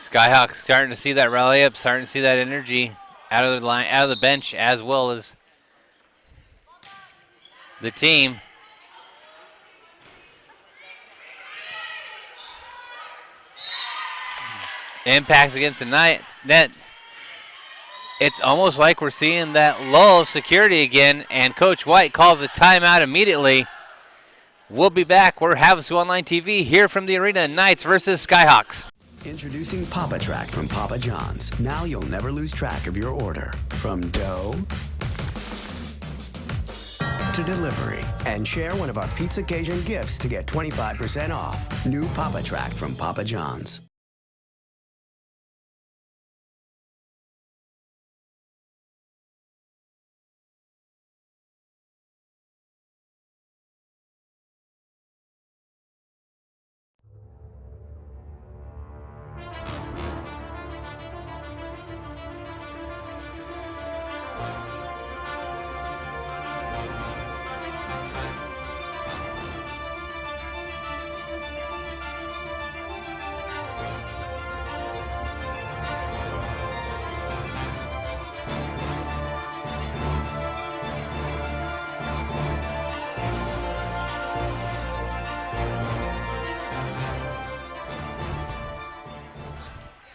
Skyhawks. Skyhawks starting to see that rally up, starting to see that energy out of the line, out of the bench, as well as the team. Impacts against the net. It's almost like we're seeing that lull of security again, and Coach White calls a timeout immediately. We'll be back. We're Havasu Online TV here from the arena. Knights versus Skyhawks. Introducing Papa Track from Papa John's. Now you'll never lose track of your order. From dough to delivery. And share one of our Pizza Cajun gifts to get 25% off. New Papa Track from Papa John's.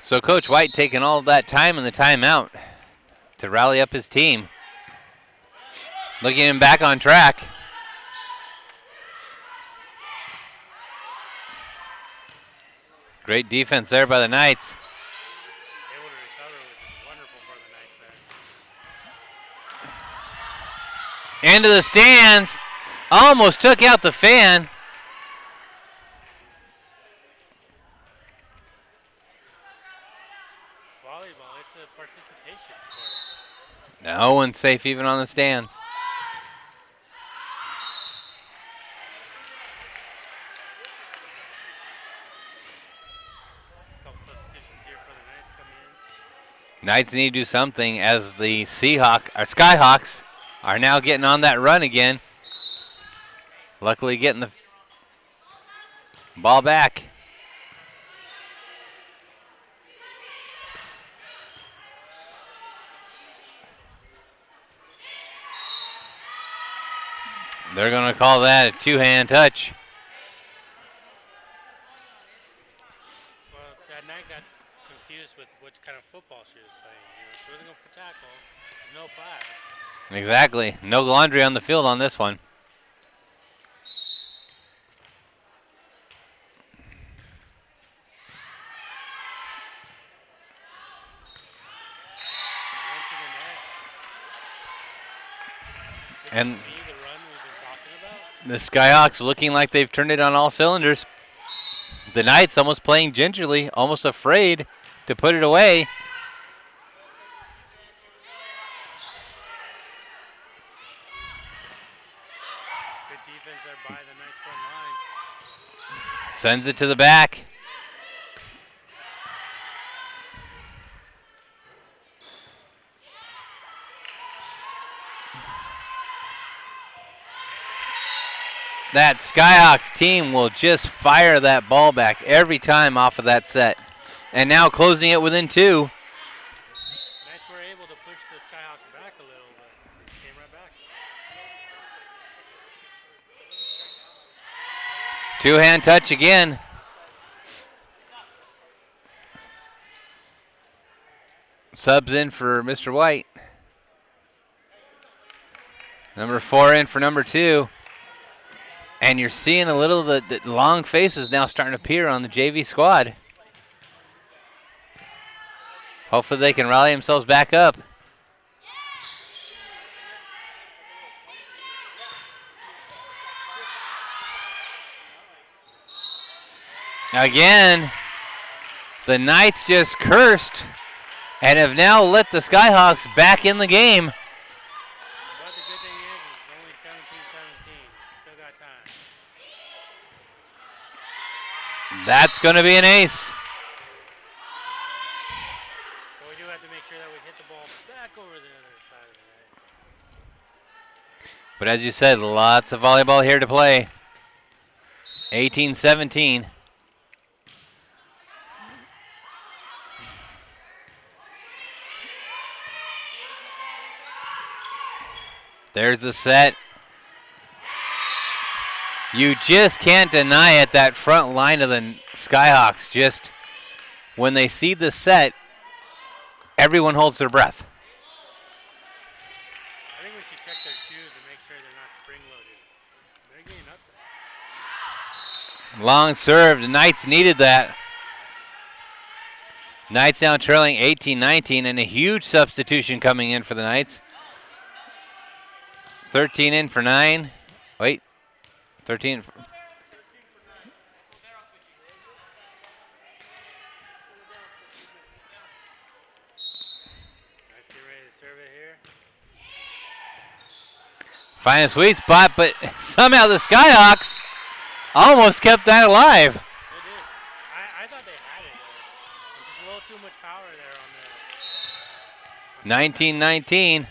So Coach White taking all of that time in the timeout to rally up his team. Looking him back on track. Great defense there by the Knights. Able to recover, which is wonderful for the Knights there. Into the stands. Almost took out the fan. Volleyball, it's a participation sport. No one's safe even on the stands. Couple substitutions here for the Knights coming in. Knights need to do something as the Skyhawks are now getting on that run again. Luckily getting the ball back. They're going to call that a two-hand touch. Well, that Knight got confused with what kind of football she was playing. She wasn't going for tackle. There's no flags. Exactly. No laundry on the field on this one. Went to the net. This And is the run we've been talking about. the Skyhawks looking like they've turned it on all cylinders. The Knights almost playing gingerly, almost afraid to put it away. Good defense there by the Knights front line. Sends it to the back. That Skyhawks team will just fire that ball back every time off of that set. And now closing it within 2. Knights were able to push the Skyhawks back a little, but they just came right back. Two-hand touch again. Subs in for Mr. White. Number 4 in for number 2. And you're seeing a little of the long faces now starting to appear on the JV squad. Hopefully they can rally themselves back up. Again, the Knights just cursed and have now let the Skyhawks back in the game. But the good thing is it's only 17-17. Still got time. That's going to be an ace. But we do have to make sure that we hit the ball back over the other side of the net. But as you said, lots of volleyball here to play. 18-17. There's the set. You just can't deny it, that front line of the Skyhawks. Just when they see the set, everyone holds their breath. I think we should check their shoes and make sure they're not spring-loaded. They're getting up there. Long serve. The Knights needed that. Knights now trailing 18-19, and a huge substitution coming in for the Knights. 13 in for 9. Wait. 13 for... Nice, get ready to serve it here. Find a sweet spot, but somehow the Skyhawks almost kept that alive. They did. I thought they had it. Just a little too much power there on the... 19-19.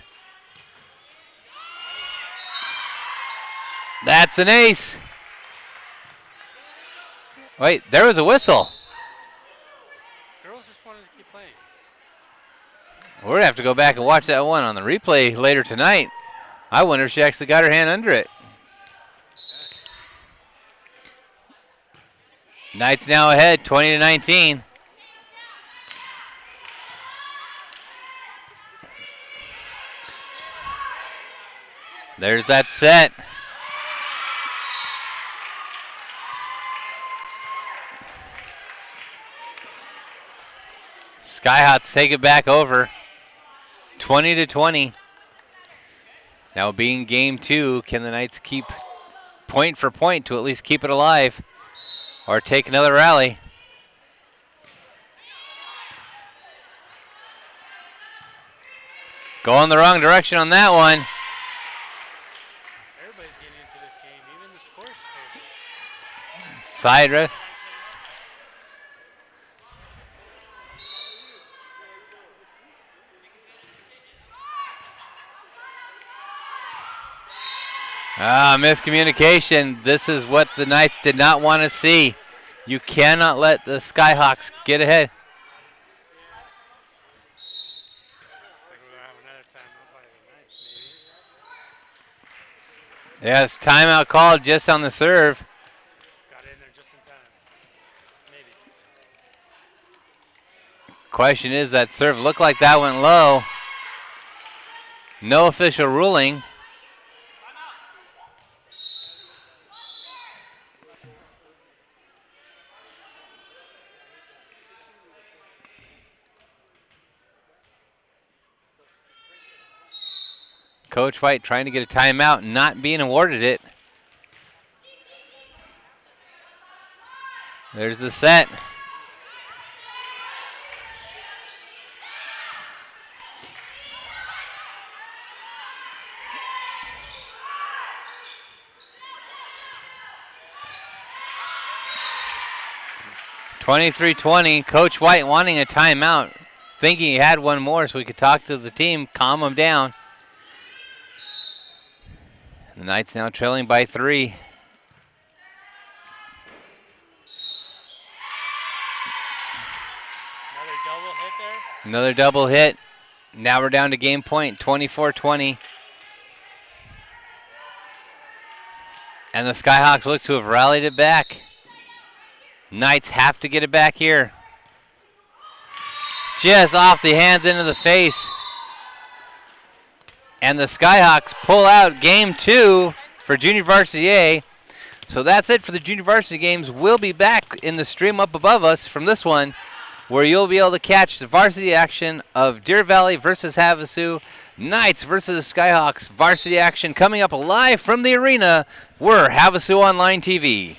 That's an ace. Wait, there was a whistle. Girls just wanted to keep playing. We're going to have to go back and watch that one on the replay later tonight. I wonder if she actually got her hand under it. Knights now ahead, 20-19. There's that set. Skyhawks take it back over, 20-20. Now being game 2, can the Knights keep point for point to at least keep it alive or take another rally? Going the wrong direction on that one. Everybody's getting into this game, even the scores table. Side ref. Miscommunication. This is what the Knights did not want to see. You cannot let the Skyhawks get ahead. Looks like we're going to have another timeout by the Knights, maybe. Yes, timeout called just on the serve. Got in there just in time. Maybe. Question is, that serve looked like that went low. No official ruling. Coach White trying to get a timeout, not being awarded it. There's the set. (23-20). Coach White wanting a timeout, thinking he had one more so we could talk to the team, calm them down. The Knights now trailing by 3. Another double hit there. Another double hit. Now we're down to game point, 24-20. And the Skyhawks look to have rallied it back. Knights have to get it back here. Just off the hands into the face. And the Skyhawks pull out game 2 for Junior Varsity A. So that's it for the Junior Varsity games. We'll be back in the stream up above us from this one, where you'll be able to catch the varsity action of Deer Valley versus Havasu, Knights versus Skyhawks varsity action coming up live from the arena. We're Havasu Online TV.